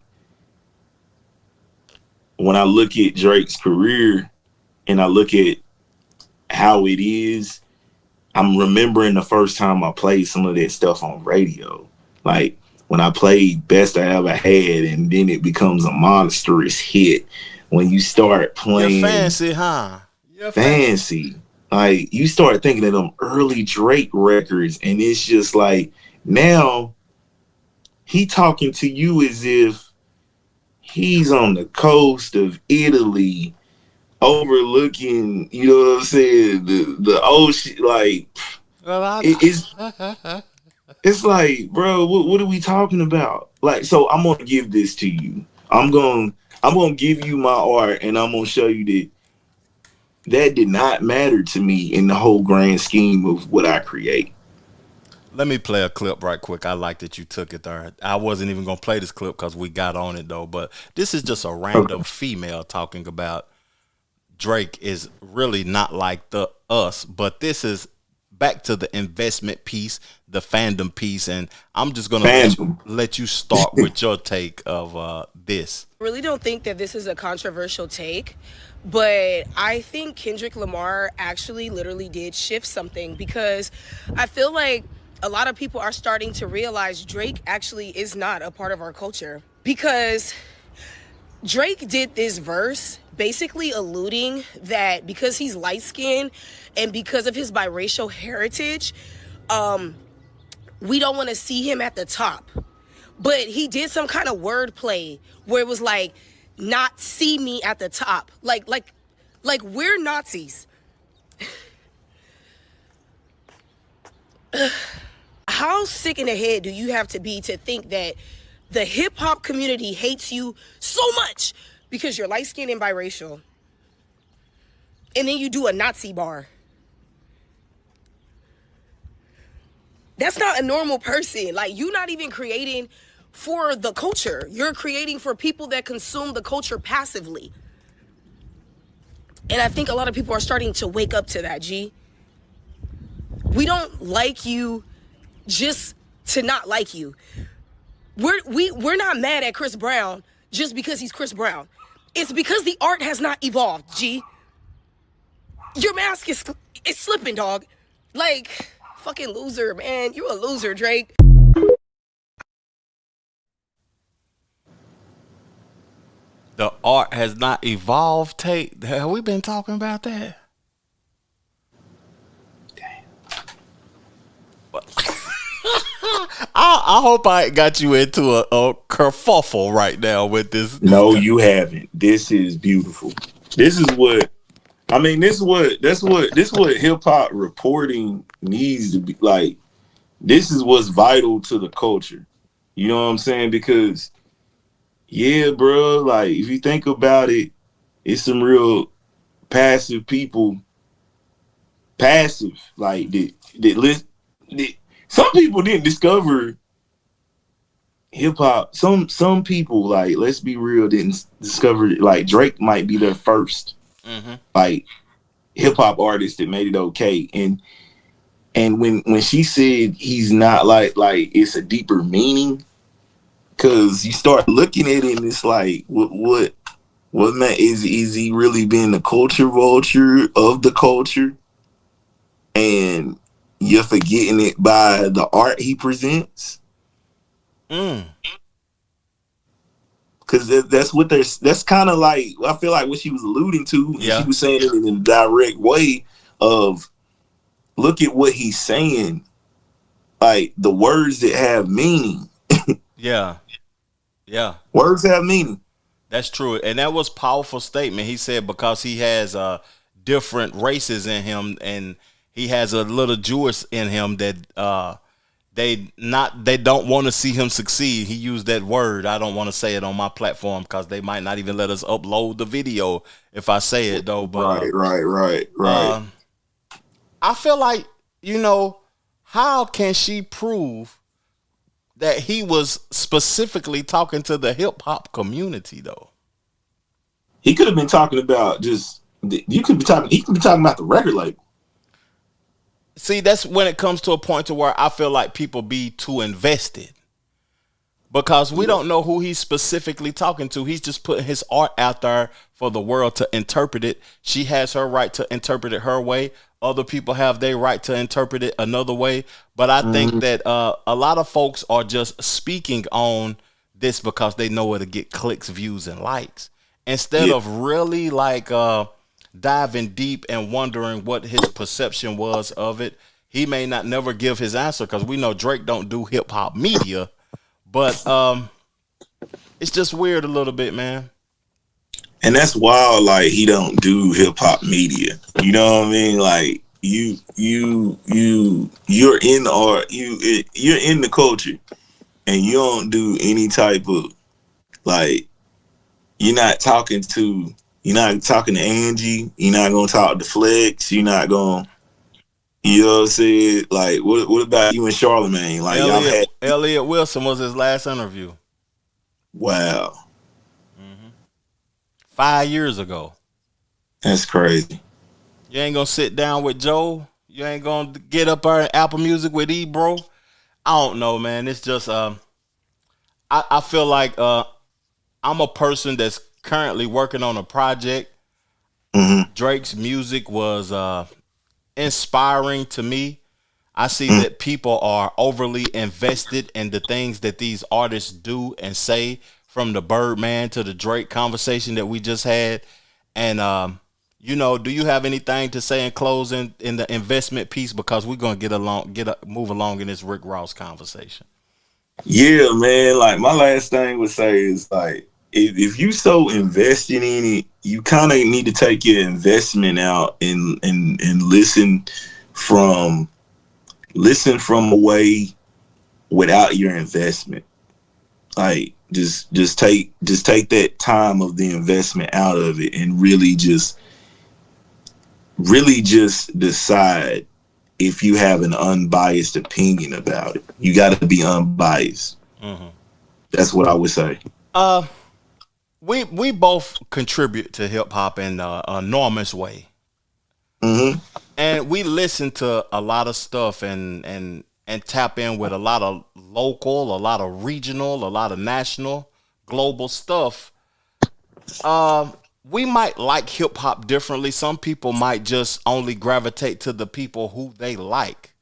[SPEAKER 5] when I look at Drake's career and I look at how it is, I'm remembering the first time I played some of that stuff on radio. Like when I played Best I Ever Had, and then it becomes a monstrous hit. When you start playing,
[SPEAKER 3] You're fancy, huh? You're
[SPEAKER 5] fancy. Like you start thinking of them early Drake records, and it's just like now he talking to you as if he's on the coast of Italy, overlooking, you know what I'm saying, the ocean. Like it's like, bro, what are we talking about? Like, so I'm gonna give this to you. I'm gonna give you my art, and I'm gonna show you that did not matter to me in the whole grand scheme of what I create.
[SPEAKER 3] Let me play a clip right quick. I like that you took it there. I wasn't even going to play this clip because we got on it, though. But this is just a random female talking about Drake is really not like us. But this is back to the investment piece, the fandom piece. And I'm just going to let you start with your take of this.
[SPEAKER 13] I really don't think that this is a controversial take. But I think Kendrick Lamar actually literally did shift something, because I feel like a lot of people are starting to realize Drake actually is not a part of our culture, because Drake did this verse basically alluding that because he's light-skinned and because of his biracial heritage, we don't want to see him at the top. But he did some kind of wordplay where it was like, not see me at the top. Like we're Nazis. How sick in the head do you have to be to think that the hip hop community hates you so much because you're light skinned and biracial? And then you do a Nazi bar. That's not a normal person. Like, you're not even creating for the culture. You're creating for people that consume the culture passively. And I think a lot of people are starting to wake up to that, G. We don't like you just to not like you. We're not mad at Chris Brown just because he's Chris Brown. It's because the art has not evolved, G. Your mask is slipping, dog. Like, fucking loser, man. You're a loser, Drake.
[SPEAKER 3] The art has not evolved, Tate. Have we been talking about that? Damn. I hope I got you into a kerfuffle right now with this.
[SPEAKER 5] No, you haven't. This is beautiful. This is what hip hop reporting needs to be like. This is what's vital to the culture. You know what I'm saying? Because yeah, bro, like if you think about it, it's some real passive people. Passive, like some people didn't discover hip hop. Some people, like, let's be real, didn't discover it. Like Drake might be their first like hip hop artist that made it okay. And when she said he's not like it's a deeper meaning. Cause you start looking at it and it's like, what man is he really being the culture vulture of the culture? And you're forgetting it by the art he presents. Cause that's kind of like, I feel like what she was alluding to. Yeah. She was saying it in a direct way of, look at what he's saying. Like the words that have meaning.
[SPEAKER 3] Yeah. Yeah.
[SPEAKER 5] Words have meaning.
[SPEAKER 3] That's true. And that was a powerful statement. He said because he has different races in him and he has a little Jewish in him that they don't want to see him succeed. He used that word. I don't want to say it on my platform because they might not even let us upload the video if I say it though. But
[SPEAKER 5] right.
[SPEAKER 3] I feel like, how can she prove that he was specifically talking to the hip hop community though?
[SPEAKER 5] He could have been talking about he could be talking about the record label.
[SPEAKER 3] See, that's when it comes to a point to where I feel like people be too invested. because we don't know who he's specifically talking to. He's just putting his art out there for the world to interpret it. She has her right to interpret it her way. Other people have their right to interpret it another way. But I think that a lot of folks are just speaking on this because they know it'll get clicks, views, and likes, instead of really like diving deep and wondering what his perception was of it. He may not never give his answer because we know Drake don't do hip hop media, but it's just weird a little bit, man.
[SPEAKER 5] And that's wild. Like, he don't do hip hop media. You know what I mean? Like, you're in art. You're in the culture, and you don't do any type of, like, you're not talking to Angie. You're not gonna talk to Flex. You're not gonna, you know what I'm saying? Like, what about you and Charlamagne? Like,
[SPEAKER 3] Elliot Wilson was his last interview.
[SPEAKER 5] Wow.
[SPEAKER 3] 5 years ago.
[SPEAKER 5] That's crazy.
[SPEAKER 3] You ain't gonna sit down with Joe. You ain't gonna get up there in Apple Music with bro. I don't know, man. It's just I feel like I'm a person that's currently working on a project. Drake's music was inspiring to me. I see that people are overly invested in the things that these artists do and say, from the Birdman to the Drake conversation that we just had. And, do you have anything to say in closing in the investment piece? Because we're going to move along in this Rick Ross conversation.
[SPEAKER 5] Yeah, man. Like, my last thing would say is, like, if you so invested in it, you kind of need to take your investment out and listen from away without your investment. Like, just take that time of the investment out of it and really just decide if you have an unbiased opinion about it. You got to be unbiased. That's what I would say.
[SPEAKER 3] We both contribute to hip hop in an enormous way. And we listen to a lot of stuff and tap in with a lot of local, a lot of regional, a lot of national, global stuff. We might like hip hop differently. Some people might just only gravitate to the people who they like.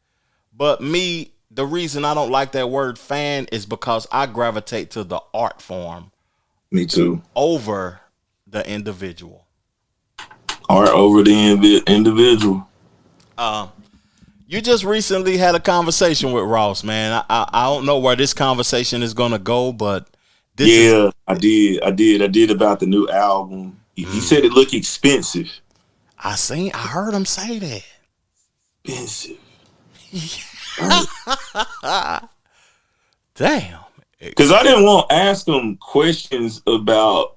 [SPEAKER 3] But me, the reason I don't like that word fan is because I gravitate to the art form.
[SPEAKER 5] Me too.
[SPEAKER 3] Over the individual.
[SPEAKER 5] Art over the individual.
[SPEAKER 3] You just recently had a conversation with Ross, man. I don't know where this conversation is gonna go, but
[SPEAKER 5] I did about the new album. He said it looked expensive.
[SPEAKER 3] I heard him say that.
[SPEAKER 5] Expensive.
[SPEAKER 3] Damn.
[SPEAKER 5] Because I didn't want to ask him questions about,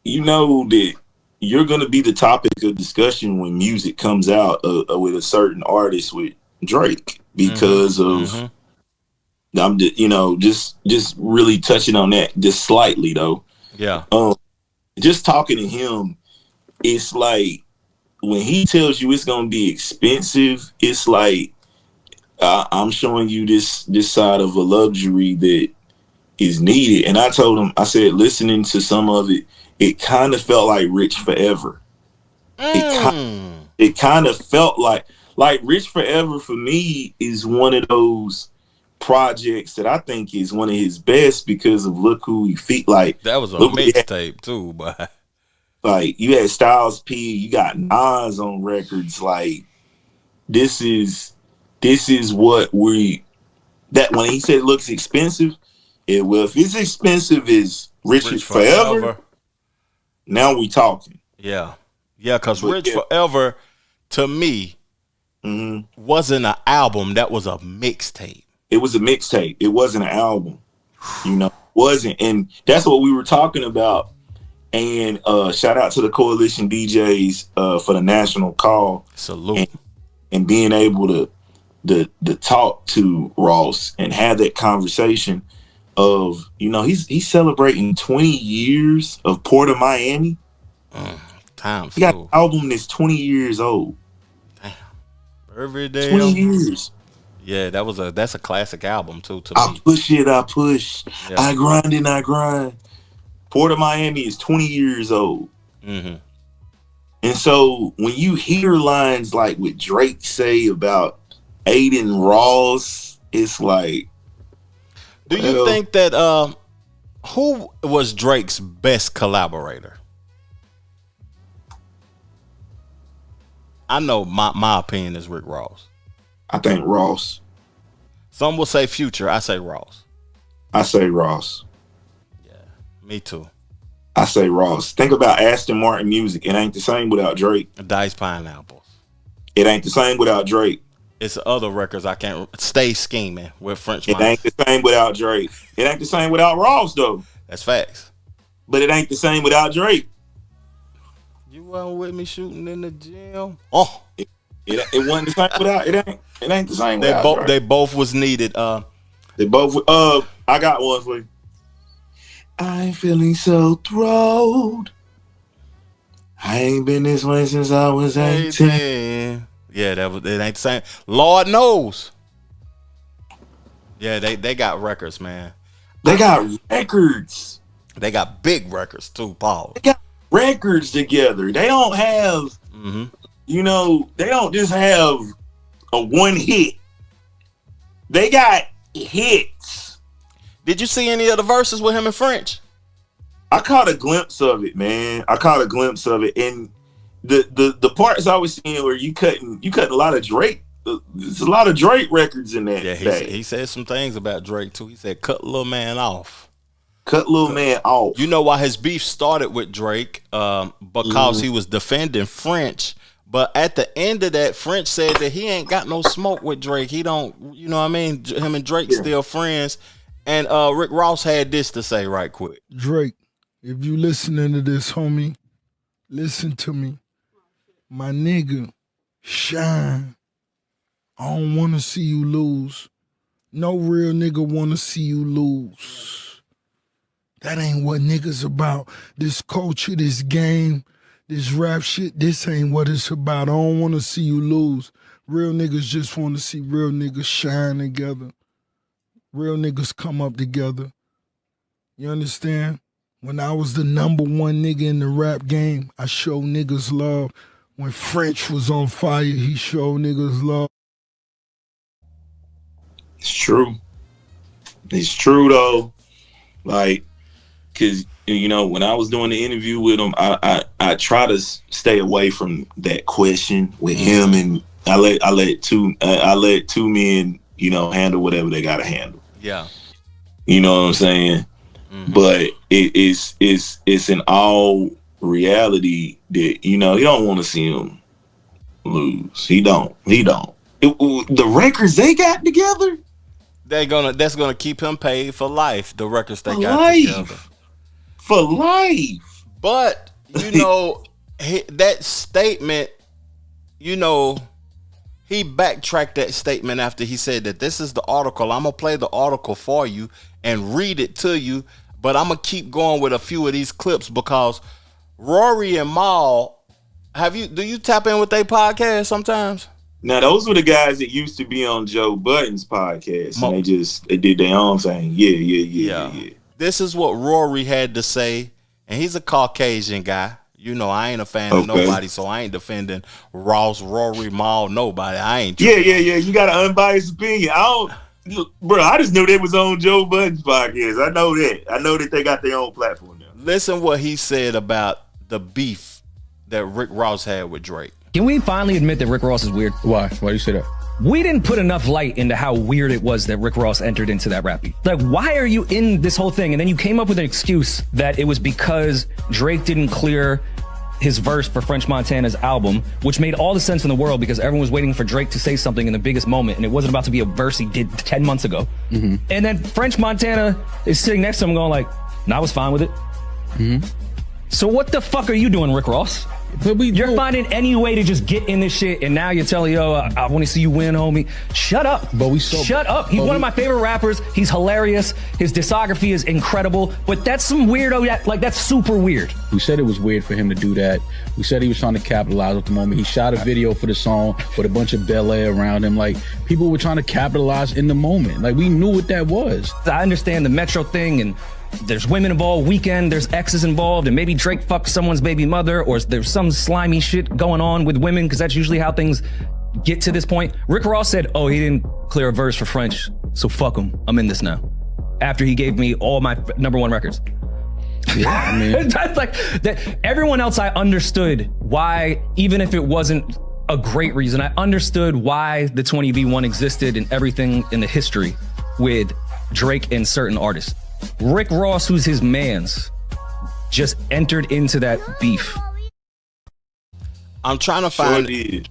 [SPEAKER 5] that you're going to be the topic of discussion when music comes out with a certain artist with Drake because of, I'm just really touching on that just slightly though.
[SPEAKER 3] Yeah.
[SPEAKER 5] Just talking to him, it's like when he tells you it's going to be expensive, it's like I'm showing you this side of a luxury that is needed. And I told him, I said, listening to some of it, it kind of felt like Rich Forever. It kind of felt like Rich Forever for me is one of those projects that I think is one of his best because of look who he feat. Like,
[SPEAKER 3] that was a mixtape too, but
[SPEAKER 5] like you had Styles P, you got Nas on records. Like this is what that when he said it looks expensive, if it's expensive as Rich Forever. Now we talking.
[SPEAKER 3] Yeah, because Rich Forever, to me, wasn't an album. That was a mixtape.
[SPEAKER 5] It was a mixtape. It wasn't an album. Wasn't. And that's what we were talking about. And shout out to the Coalition DJs for the national call.
[SPEAKER 3] Salute.
[SPEAKER 5] And being able to talk to Ross and have that conversation of, he's celebrating 20 years of Port of Miami. He got an album that's 20 years old.
[SPEAKER 3] Damn. Every day.
[SPEAKER 5] 20 years.
[SPEAKER 3] Yeah, that's a classic album too. To
[SPEAKER 5] I
[SPEAKER 3] me,
[SPEAKER 5] push it, I push.
[SPEAKER 3] Yeah.
[SPEAKER 5] I grind and I grind. Port of Miami is 20 years old.
[SPEAKER 3] Mm-hmm.
[SPEAKER 5] And so when you hear lines like what Drake say about Aiden Ross, it's like,
[SPEAKER 3] do you think that who was Drake's best collaborator? I know my opinion is Rick Ross.
[SPEAKER 5] I think Ross.
[SPEAKER 3] Some will say Future. I say Ross.
[SPEAKER 5] I say Ross.
[SPEAKER 3] Me too.
[SPEAKER 5] I say Ross. Think about Aston Martin music. It ain't the same without Drake.
[SPEAKER 3] Dice Pineapples.
[SPEAKER 5] It ain't the same without Drake.
[SPEAKER 3] It's other records I can't. Stay Scheming with French.
[SPEAKER 5] It ain't the same without Drake. It ain't the same without Ross though.
[SPEAKER 3] That's facts.
[SPEAKER 5] But it ain't the same without Drake.
[SPEAKER 3] You weren't with me shooting in the gym. Oh,
[SPEAKER 5] it wasn't the same without. It ain't the same without Drake.
[SPEAKER 3] They both was needed.
[SPEAKER 5] They both. I got one for you. I'm feeling so thrilled. I ain't been this way since I was 18.
[SPEAKER 3] Yeah, it ain't the same. Lord knows. Yeah, they got records, man.
[SPEAKER 5] They got records.
[SPEAKER 3] They got big records too, Paul.
[SPEAKER 5] They got records together. They don't have, they don't just have a one hit. They got hits.
[SPEAKER 3] Did you see any of the verses with him in French?
[SPEAKER 5] I caught a glimpse of it, man. I caught a glimpse of it, and the parts I was seeing where you cutting a lot of Drake. There's a lot of Drake records in that.
[SPEAKER 3] Yeah, he said some things about Drake too. He said, "Cut little man off."
[SPEAKER 5] Cut little man off.
[SPEAKER 3] You know why his beef started with Drake? Because he was defending French. But at the end of that, French said that he ain't got no smoke with Drake. He don't, you know what I mean? Him and Drake still friends. And Rick Ross had this to say right quick.
[SPEAKER 14] Drake, if you listening to this, homie, listen to me. My nigga, shine. I don't want to see you lose. No real nigga want to see you lose. That ain't what niggas about. This culture, this game, this rap shit, this ain't what it's about. I don't want to see you lose. Real niggas just want to see real niggas shine together. Real niggas come up together. You understand? When I was the number one nigga in the rap game, I showed niggas love. When French was on fire, he showed niggas love.
[SPEAKER 5] It's true. It's true though. Like, cause when I was doing the interview with him, I try to stay away from that question with him, and I let two men handle whatever they gotta handle.
[SPEAKER 3] Yeah.
[SPEAKER 5] You know what I'm saying? Mm-hmm. But it's in all reality that you don't want to see him lose. He don't. The records they got together,
[SPEAKER 3] that's gonna keep him paid for life. The records they got together
[SPEAKER 5] for life.
[SPEAKER 3] But that statement, he backtracked that statement after he said that this is the article. I'm gonna play the article for you and read it to you, but I'm gonna keep going with a few of these clips because Rory and Mal, do you tap in with their podcast sometimes?
[SPEAKER 5] Now those were the guys that used to be on Joe Budden's podcast, and they did their own thing. Yeah.
[SPEAKER 3] This is what Rory had to say, and he's a Caucasian guy. I ain't a fan of nobody, so I ain't defending Ross, Rory, Mal, nobody. I ain't.
[SPEAKER 5] Yeah. You got an unbiased opinion. I just knew they was on Joe Budden's podcast. I know that. I know that they got their own platform now.
[SPEAKER 3] Listen what he said about the beef that Rick Ross had with Drake.
[SPEAKER 15] Can we finally admit that Rick Ross is weird? Why? Why do you say that? We didn't put enough light into how weird it was that Rick Ross entered into that rap beef. Like, why are you in this whole thing? And then you came up with an excuse that it was because Drake didn't clear his verse for French Montana's album, which made all the sense in the world because everyone was waiting for Drake to say something in the biggest moment, and it wasn't about to be a verse he did 10 months ago. Mm-hmm. And then French Montana is sitting next to him going like, I was fine with it. Mm-hmm. So what the fuck are you doing, Rick Ross? You're finding any way to just get in this shit, and now you're telling, yo, I want to see you win, homie. Shut up. Shut up. He's one of my favorite rappers. He's hilarious. His discography is incredible, but that's some weirdo, that's super weird.
[SPEAKER 16] We said it was weird for him to do that. We said he was trying to capitalize at the moment. He shot a video for the song with a bunch of Bel Air around him. Like, people were trying to capitalize in the moment. Like, we knew what that was.
[SPEAKER 15] I understand the Metro thing, and there's women involved, Weekend, there's exes involved, and maybe Drake fucked someone's baby mother, or there's some slimy shit going on with women, because that's usually how things get to this point. Rick Ross said, oh, he didn't clear a verse for French, so fuck him. I'm in this now. After he gave me all my #1 records.
[SPEAKER 16] Yeah, I mean,
[SPEAKER 15] that's like that. Everyone else, I understood why, even if it wasn't a great reason, I understood why the 20v1 existed and everything in the history with Drake and certain artists. Rick Ross, who's his mans, just entered into that beef.
[SPEAKER 3] I'm trying to find. You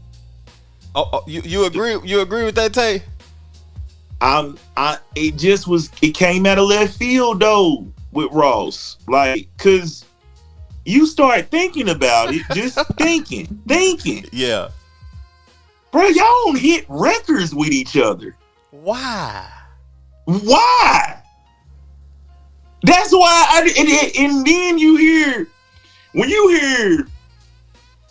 [SPEAKER 3] agree? You agree with that, Tay?
[SPEAKER 5] It came out of left field though with Ross, like, cause you start thinking about it, just thinking.
[SPEAKER 3] Yeah,
[SPEAKER 5] bro, y'all don't hit records with each other.
[SPEAKER 3] Why?
[SPEAKER 5] That's why and then when you hear,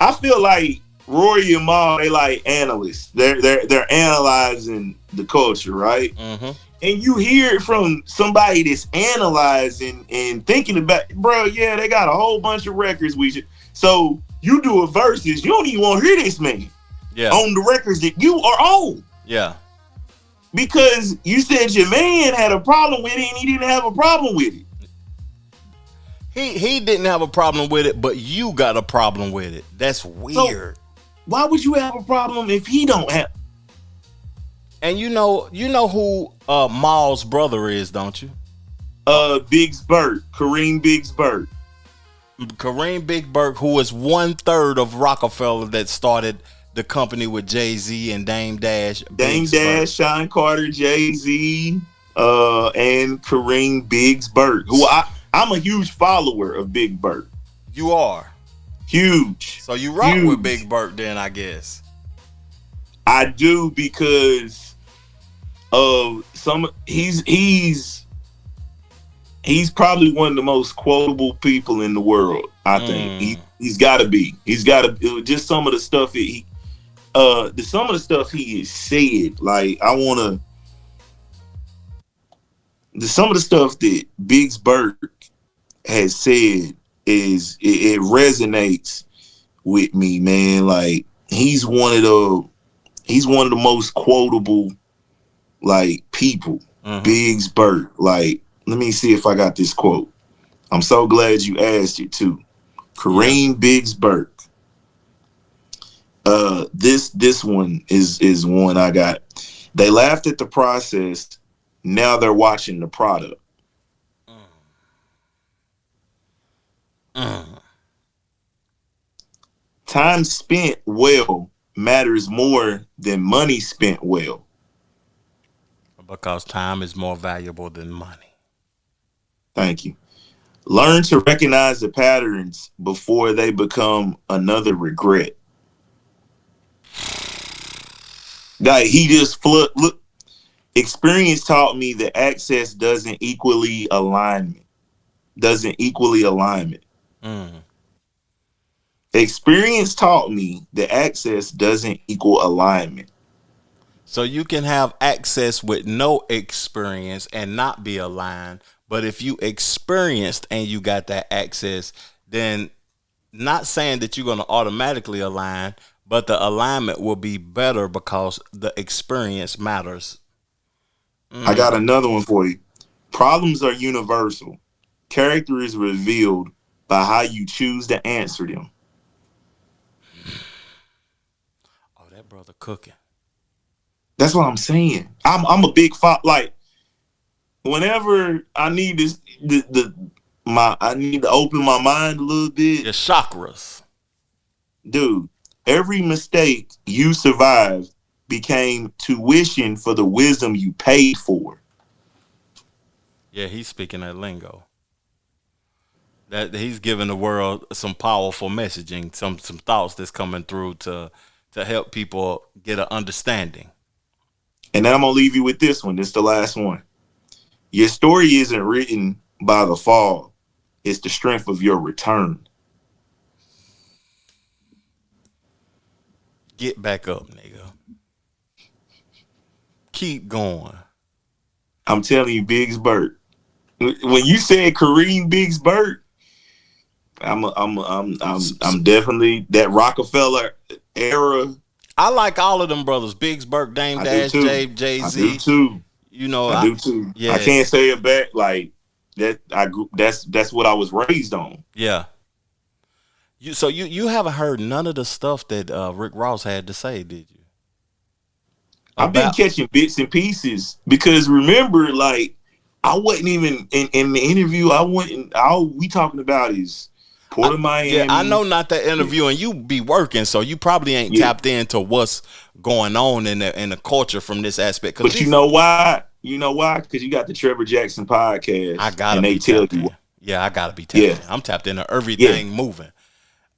[SPEAKER 5] I feel like Rory and Mal, they like analysts. They're analyzing the culture, right?
[SPEAKER 3] Mm-hmm.
[SPEAKER 5] And you hear it from somebody that's analyzing and thinking about, bro, yeah, they got a whole bunch of records with you. So you do a versus, you don't even want to hear this man on the records that you are on.
[SPEAKER 3] Yeah.
[SPEAKER 5] Because you said your man had a problem with it and he didn't have a problem with it.
[SPEAKER 3] He didn't have a problem with it, but you got a problem with it. That's weird.
[SPEAKER 5] So, why would you have a problem if he don't have?
[SPEAKER 3] And you know who Mal's brother is, don't you?
[SPEAKER 5] Biggs Burke, Kareem Biggs Burke.
[SPEAKER 3] Kareem Big Burke, who is 1/3 of Rockefeller that started the company with Jay-Z and Dame Dash.
[SPEAKER 5] Sean Carter, Jay-Z, and Kareem Biggs Burke, who I'm a huge follower of Big Burke.
[SPEAKER 3] You are?
[SPEAKER 5] Huge.
[SPEAKER 3] So you rock with Big Burke then, I guess.
[SPEAKER 5] I do, because of he's probably one of the most quotable people in the world. I think he's got to be. He's got to, just some of the stuff some of the stuff he has said. Like, some of the stuff that Biggs Burke has said it resonates with me, man. Like, he's one of the most quotable, like, people. Biggs Burke. Like, let me see if I got this quote. I'm so glad you asked it too. Kareem Biggs Burke. This one is one I got. They laughed at the process. Now they're watching the product. Time spent well matters more than money spent well.
[SPEAKER 3] Because time is more valuable than money.
[SPEAKER 5] Thank you. Learn to recognize the patterns before they become another regret. Like, he just look. Experience taught me that access doesn't equally alignment. Experience taught me that access doesn't equal alignment.
[SPEAKER 3] So you can have access with no experience and not be aligned. But if you experienced and you got that access, then not saying that you're going to automatically align, but the alignment will be better because the experience matters.
[SPEAKER 5] I got another one for you. Problems are universal. Character is revealed by how you choose to answer them.
[SPEAKER 3] Oh, that brother cooking.
[SPEAKER 5] That's what I'm saying. I'm a big like, whenever I need this, I need to open my mind a little bit.
[SPEAKER 3] Your chakras.
[SPEAKER 5] Dude, every mistake you survived became tuition for the wisdom you paid for.
[SPEAKER 3] Yeah, he's speaking that lingo. That he's giving the world some powerful messaging, some thoughts that's coming through to help people get an understanding.
[SPEAKER 5] And then I'm gonna leave you with this one. This is the last one. Your story isn't written by the fall. It's the strength of your return.
[SPEAKER 3] Get back up, nigga. Keep going.
[SPEAKER 5] I'm telling you, Biggs Burt. When you said Kareem Biggs Burt, I'm definitely that Rockefeller era.
[SPEAKER 3] I like all of them brothers. Biggs Burt, Dame Dash, Jay-Z.
[SPEAKER 5] I do too.
[SPEAKER 3] You know,
[SPEAKER 5] I do too.
[SPEAKER 3] Yeah.
[SPEAKER 5] I can't say it back like that. That's what I was raised on.
[SPEAKER 3] Yeah. You haven't heard none of the stuff that Rick Ross had to say, did you?
[SPEAKER 5] I've been catching bits and pieces because remember, like I wasn't even in the interview. All we talking about is Port of Miami.
[SPEAKER 3] Yeah, I know not that interview, and you be working, so you probably ain't tapped into what's going on in the culture from this aspect.
[SPEAKER 5] But you know why? You know why? Because you got the Trevor Jackson podcast.
[SPEAKER 3] I gotta
[SPEAKER 5] and
[SPEAKER 3] be
[SPEAKER 5] they tell
[SPEAKER 3] tapped
[SPEAKER 5] you.
[SPEAKER 3] in. Yeah, I gotta be tapped in. I'm tapped into everything moving.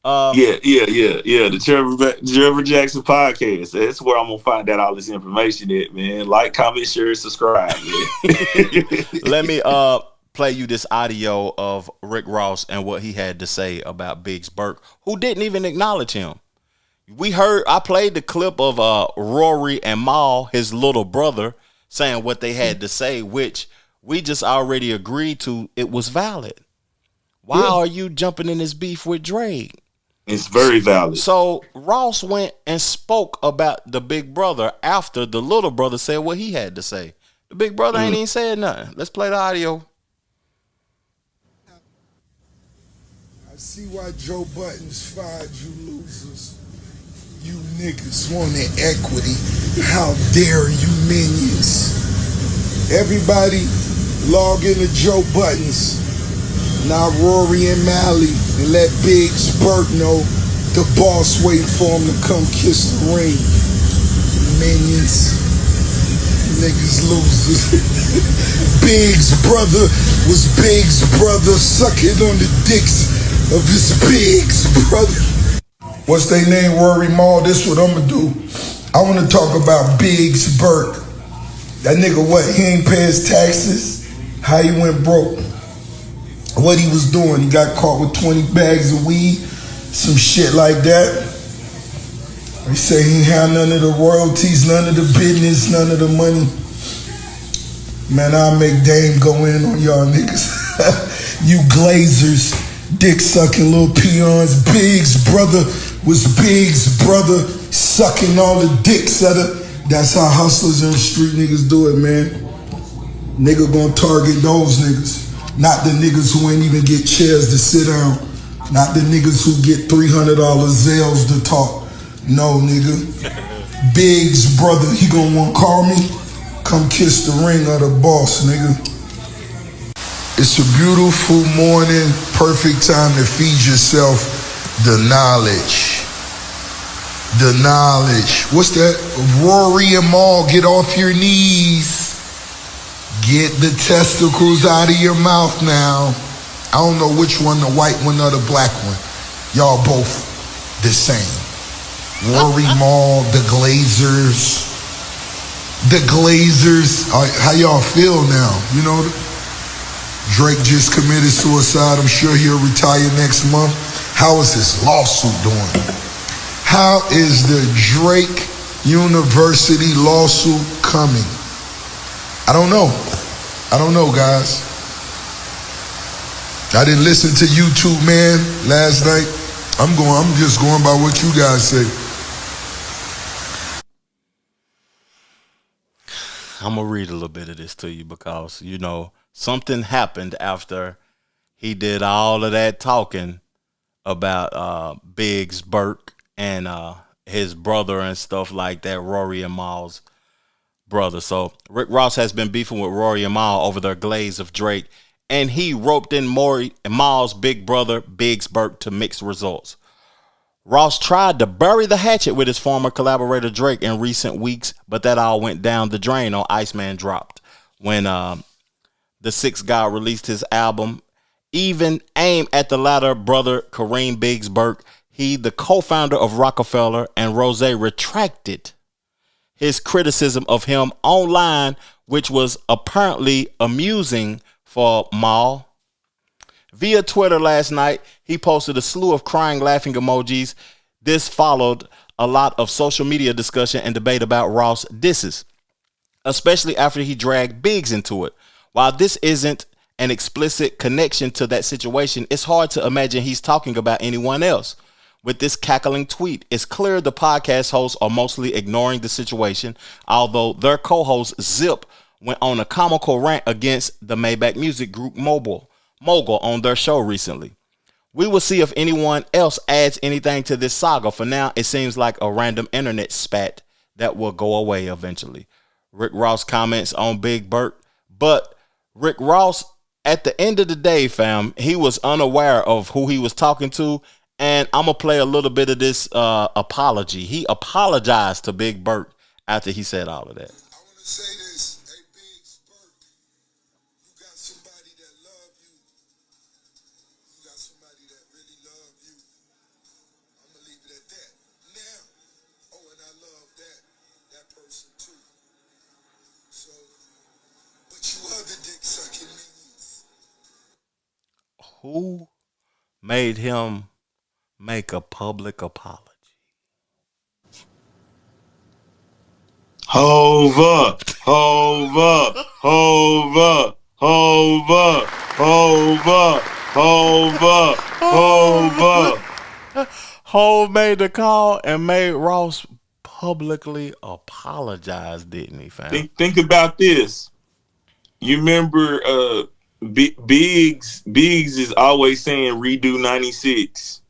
[SPEAKER 5] The Trevor Jackson podcast. That's where I'm gonna find out all this information at, man. Like, comment, share, subscribe, man.
[SPEAKER 3] Let me play you this audio of Rick Ross and what he had to say about Biggs Burke, who didn't even acknowledge him. I played the clip of Rory and Mal, his little brother, saying what they had to say, which we just already agreed to. It was valid. Why are you jumping in this beef with Drake?
[SPEAKER 5] It's very valid.
[SPEAKER 3] So Ross went and spoke about the big brother after the little brother said what he had to say. The big brother ain't even said nothing. Let's play the audio.
[SPEAKER 14] I see why Joe Budden's fired you losers. You niggas wanted equity. How dare you minions? Everybody log into Joe Budden's. Now Rory and Mally, and let Biggs Burt know the boss waiting for him to come kiss the ring. Minions. Niggas losers. Biggs' brother was Biggs' brother sucking on the dicks of his Biggs' brother. What's their name? Rory Mal. This what I'm gonna do. I wanna talk about Biggs Burt. That nigga what? He ain't pay his taxes. How he went broke. What he was doing. He got caught with 20 bags of weed. Some shit like that. They say he ain't had none of the royalties, none of the business, none of the money. Man, I'll make Dame go in on y'all niggas. You glazers, dick sucking little peons. Biggs' brother was Biggs' brother sucking all the dicks at her. That's how hustlers and street niggas do it, man. Nigga gonna target those niggas. Not the niggas who ain't even get chairs to sit down. Not the niggas who get $300 Zales to talk. No, nigga. Biggs' brother, he gonna wanna call me? Come kiss the ring of the boss, nigga. It's a beautiful morning, perfect time to feed yourself the knowledge. The knowledge. What's that? Rory and Mal, get off your knees. Get the testicles out of your mouth now. I don't know which one, the white one or the black one. Y'all both the same. Rory Mal, the Glazers. The Glazers. How y'all feel now? You know, Drake just committed suicide. I'm sure he'll retire next month. How is this lawsuit doing? How is the Drake University lawsuit coming? I don't know. I don't know, guys. I didn't listen to YouTube, man, last night. I'm just going by what you guys say.
[SPEAKER 3] I'm going to read a little bit of this to you because, you know, something happened after he did all of that talking about Biggs Burke and his brother and stuff like that, Rory and Mal's brother. So Rick Ross has been beefing with Rory and Mal over their glaze of Drake, and he roped in Rory and Mal's big brother, Biggs Burke, to mixed results. Ross tried to bury the hatchet with his former collaborator Drake in recent weeks, but that all went down the drain on ICEMAN Dropped when the Sixth God released his album even aim at the latter brother, Kareem Biggs Burke. He, the co-founder of Rockefeller, and Rose retracted his criticism of him online, which was apparently amusing for Mal. Via Twitter last night, he posted a slew of crying, laughing emojis. This followed a lot of social media discussion and debate about Ross disses, especially after he dragged Biggs into it. While this isn't an explicit connection to that situation, it's hard to imagine he's talking about anyone else. With this cackling tweet, it's clear the podcast hosts are mostly ignoring the situation, although their co-host Zip went on a comical rant against the Maybach Music Group mogul on their show recently. We will see if anyone else adds anything to this saga. For now, it seems like a random internet spat that will go away eventually. Rick Ross comments on Big Burke, but Rick Ross, at the end of the day, fam, he was unaware of who he was talking to. And I'm going to play a little bit of this apology. He apologized to Big Burke after he said all of that.
[SPEAKER 14] I want to say this. Hey, Biggs Burke, you got somebody that love you. You got somebody that really love you. I'm going to leave it at that. Now, oh, and I love that person too. So, but you other dick sucking niggas.
[SPEAKER 3] Who made him make a public apology?
[SPEAKER 5] Hove up, hove up, hove up, hove up, hove up, hove up, hove up.
[SPEAKER 3] Hove made the call and made Ross publicly apologize, didn't he, fam?
[SPEAKER 5] Think about this. You remember Biggs is always saying redo 96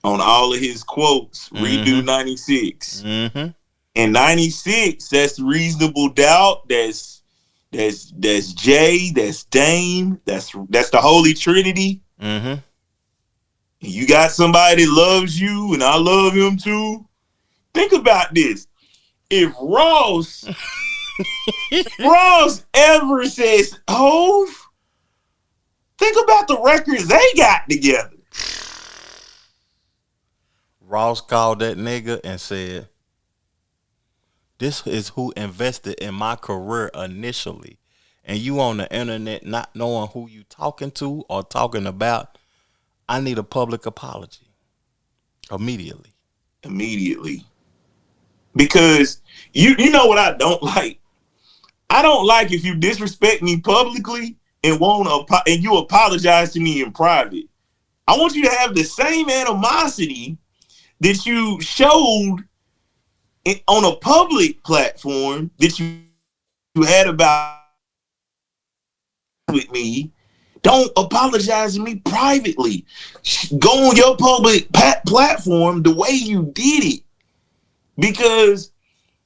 [SPEAKER 5] on all of his quotes. Redo 96.
[SPEAKER 3] Mm-hmm.
[SPEAKER 5] And 96, that's Reasonable Doubt. That's Jay. That's Dame. That's the Holy Trinity.
[SPEAKER 3] Mm-hmm.
[SPEAKER 5] You got somebody that loves you, and I love him too. Think about this. If Ross ever says, Hove, think about the records they got together.
[SPEAKER 3] Ross called that nigga and said, this is who invested in my career initially. And you on the internet not knowing who you talking to or talking about, I need a public apology. Immediately.
[SPEAKER 5] Because you know what I don't like? I don't like if you disrespect me publicly and and you apologize to me in private. I want you to have the same animosity that you showed on a public platform that you had about with me. Don't apologize to me privately. Go on your public platform the way you did it. Because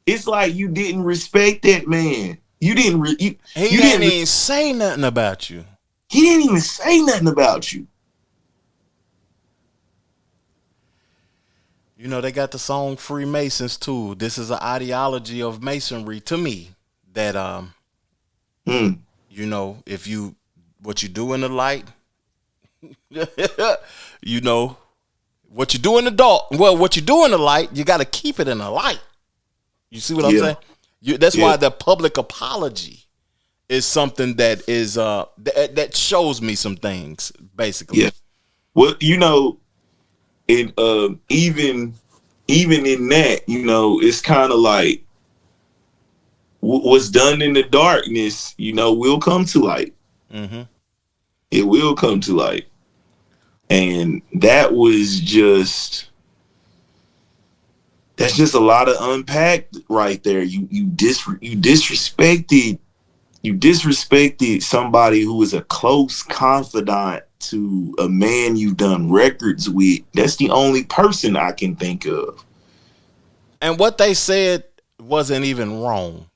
[SPEAKER 5] it's like you didn't respect that man. You didn't. He
[SPEAKER 3] didn't even say nothing about you.
[SPEAKER 5] He didn't even say nothing about you.
[SPEAKER 3] You know, they got the song Freemasons too. This is an ideology of masonry to me that, you know, what you do in the light, you know, what you do in the dark. Well, what you do in the light, you got to keep it in the light. You see what I'm saying? That's why the public apology is something that is, that shows me some things, basically.
[SPEAKER 5] Yeah. Well, you know, and even in that, you know, it's kind of like what's done in the darkness, you know, will come to light.
[SPEAKER 3] Mm-hmm.
[SPEAKER 5] It will come to light. And that's just a lot of unpacked right there. You disrespected somebody who is a close confidant to a man you've done records with. That's the only person I can think of.
[SPEAKER 3] And what they said wasn't even wrong.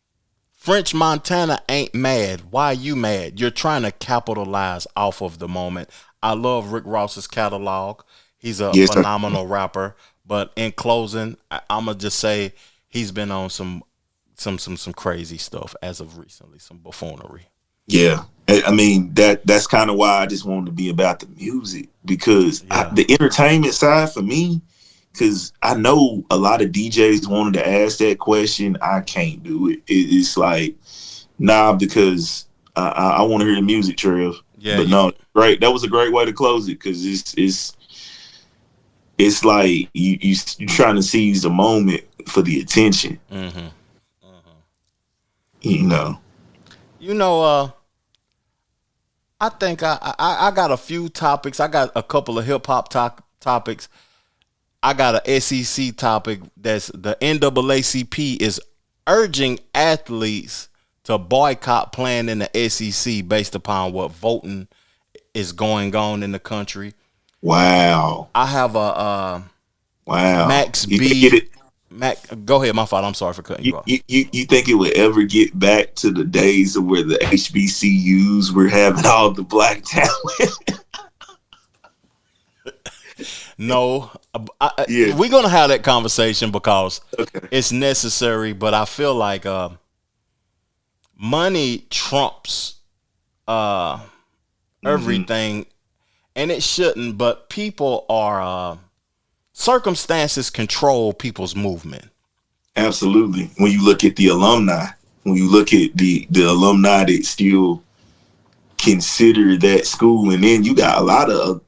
[SPEAKER 3] French Montana ain't mad. Why are you mad? You're trying to capitalize off of the moment. I love Rick Ross's catalog. He's a phenomenal rapper. But in closing, I'm gonna just say he's been on some crazy stuff as of recently, some buffoonery.
[SPEAKER 5] Yeah. I mean, that's kind of why I just wanted to be about the music, because the entertainment side for me, because I know a lot of DJs wanted to ask that question. I can't do it. It's like, nah, because I want to hear the music, Trev.
[SPEAKER 3] Yeah,
[SPEAKER 5] but no, great. That was a great way to close it, because it's like you're trying to seize the moment for the attention.
[SPEAKER 3] Mm-hmm.
[SPEAKER 5] You know.
[SPEAKER 3] I think I got a few topics. I got a couple of hip hop topics. I got a SEC topic that's the NAACP is urging athletes to boycott playing in the SEC based upon what voting is going on in the country.
[SPEAKER 5] Wow.
[SPEAKER 3] I have a Max
[SPEAKER 5] you
[SPEAKER 3] B.
[SPEAKER 5] Get it?
[SPEAKER 3] Mac, go ahead. My fault. I'm sorry for cutting you off.
[SPEAKER 5] You think it would ever get back to the days of where the HBCUs were having all the black talent?
[SPEAKER 3] No. We're going to have that conversation because it's necessary, but I feel like money trumps everything, and it shouldn't, but people are... circumstances control people's movement.
[SPEAKER 5] Absolutely. When you look at the alumni, when you look at the alumni that still consider that school, and then you got a lot of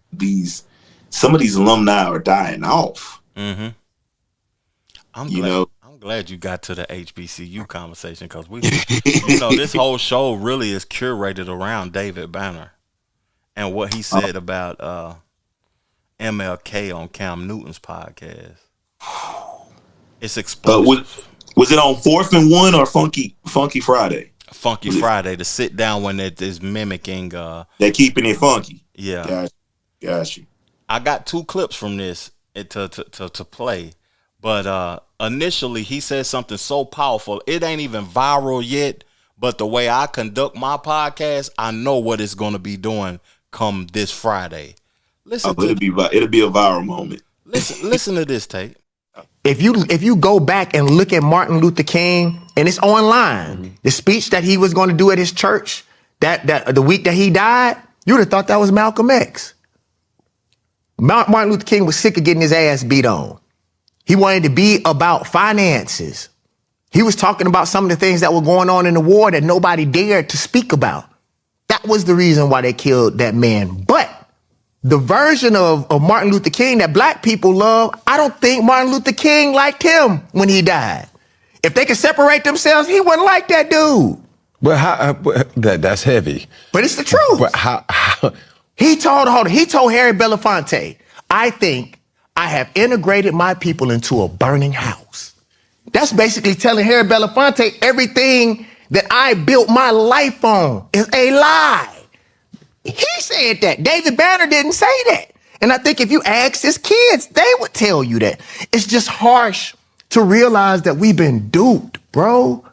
[SPEAKER 5] some of these alumni are dying off.
[SPEAKER 3] Mm-hmm. I'm glad you got to the HBCU conversation, because this whole show really is curated around David Banner and what he said about MLK on Cam Newton's podcast. It's explosive.
[SPEAKER 5] Was it on 4th and 1 or Funky Friday?
[SPEAKER 3] Funky Friday, the sit down when it is mimicking.
[SPEAKER 5] They're keeping it funky.
[SPEAKER 3] Yeah,
[SPEAKER 5] got you.
[SPEAKER 3] I got 2 clips from this to play, but initially he said something so powerful. It ain't even viral yet, but the way I conduct my podcast, I know what it's going to be doing come this Friday. It'll be
[SPEAKER 5] a viral moment.
[SPEAKER 3] Listen to this tape.
[SPEAKER 9] If you go back and look at Martin Luther King, and it's online, the speech that he was going to do at his church that the week that he died, you would have thought that was Malcolm X. Martin Luther King was sick of getting his ass beat on. He wanted to be about finances. He was talking about some of the things that were going on in the war that nobody dared to speak about. That was the reason why they killed that man. But the version of Martin Luther King that black people love, I don't think Martin Luther King liked him when he died. If they could separate themselves, he wouldn't like that dude.
[SPEAKER 17] But that's heavy.
[SPEAKER 9] But it's the truth.
[SPEAKER 17] But how?
[SPEAKER 9] He told Harry Belafonte, I think I have integrated my people into a burning house. That's basically telling Harry Belafonte everything that I built my life on is a lie. He said that. David Banner didn't say that. And I think if you ask his kids, they would tell you that. It's just harsh to realize that we've been duped, bro.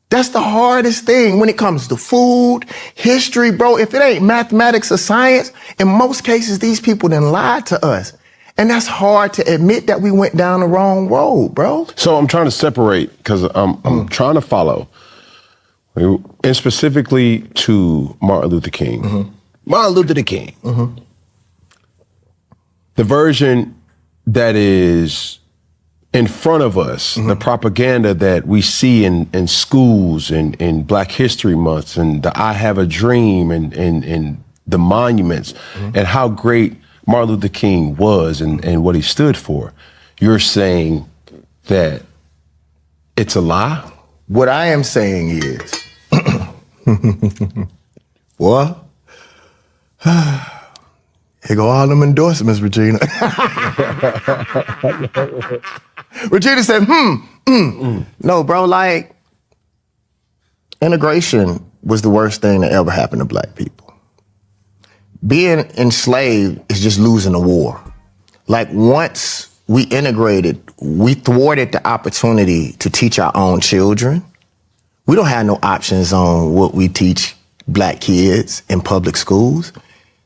[SPEAKER 9] That's the hardest thing when it comes to food, history, bro. If it ain't mathematics or science, in most cases, these people done lied to us. And that's hard to admit that we went down the wrong road, bro.
[SPEAKER 17] So I'm trying to separate, because I'm trying to follow. And specifically to Martin Luther King. Mm-hmm. Martin Luther King. Mm-hmm. The version that is in front of us, the propaganda that we see in schools and in Black History Months and the I Have a Dream and the monuments and how great Martin Luther King was and what he stood for. You're saying that it's a lie?
[SPEAKER 9] What I am saying is, what? Here go all them endorsements, Regina. Regina said, No, bro, like, integration was the worst thing that ever happened to Black people. Being enslaved is just losing a war. Like, once we integrated, we thwarted the opportunity to teach our own children. We don't have no options on what we teach Black kids in public schools.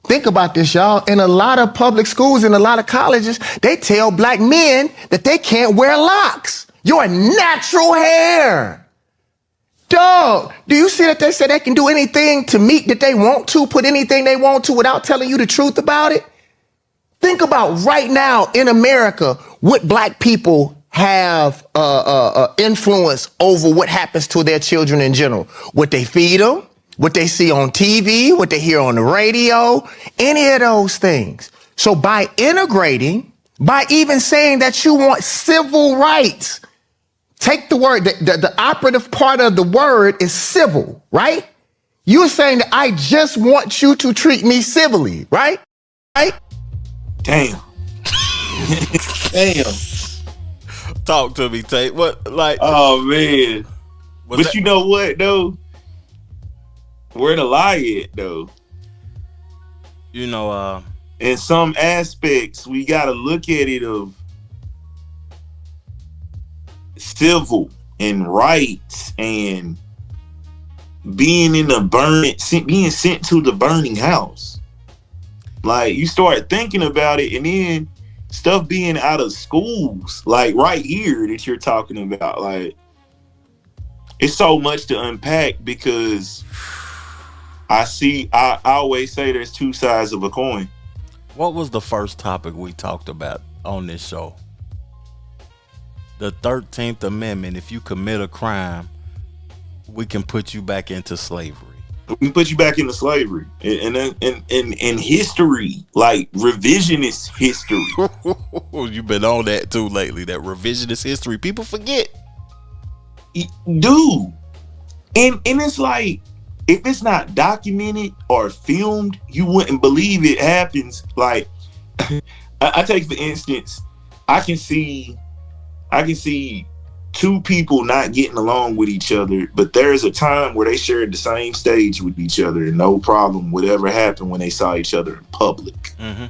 [SPEAKER 9] Think about this, y'all. In a lot of public schools, in a lot of colleges, they tell Black men that they can't wear locks. Your natural hair. Dog, do you see that they say they can do anything to meet that they want to, put anything they want to without telling you the truth about it? Think about right now in America, what black people have influence over what happens to their children in general. What they feed them, what they see on TV, what they hear on the radio, any of those things. So by integrating, by even saying that you want civil rights, take the word, the operative part of the word is civil, right? You're saying that I just want you to treat me civilly, right? Right?
[SPEAKER 5] Damn. Damn.
[SPEAKER 3] Talk to me, Tate. What, like?
[SPEAKER 5] Oh man. But you know what though? Where the lie at though?
[SPEAKER 3] You know,
[SPEAKER 5] in some aspects, we gotta look at it of civil and rights and being in the being sent to the burning house. Like you start thinking about it, and then stuff being out of schools, like right here that you're talking about, like it's so much to unpack because I always say there's two sides of a coin.
[SPEAKER 3] What was the first topic we talked about on this show? The 13th Amendment. If you commit a crime, we can put you back into slavery.
[SPEAKER 5] We can put you back into slavery. And history, like revisionist history.
[SPEAKER 3] You've been on that too lately, that revisionist history. People forget.
[SPEAKER 5] Dude. And it's like, if it's not documented or filmed, you wouldn't believe it happens. Like, I take for instance, I can see two people not getting along with each other, but there's a time where they shared the same stage with each other and no problem would ever happen when they saw each other in public.
[SPEAKER 3] Mm-hmm.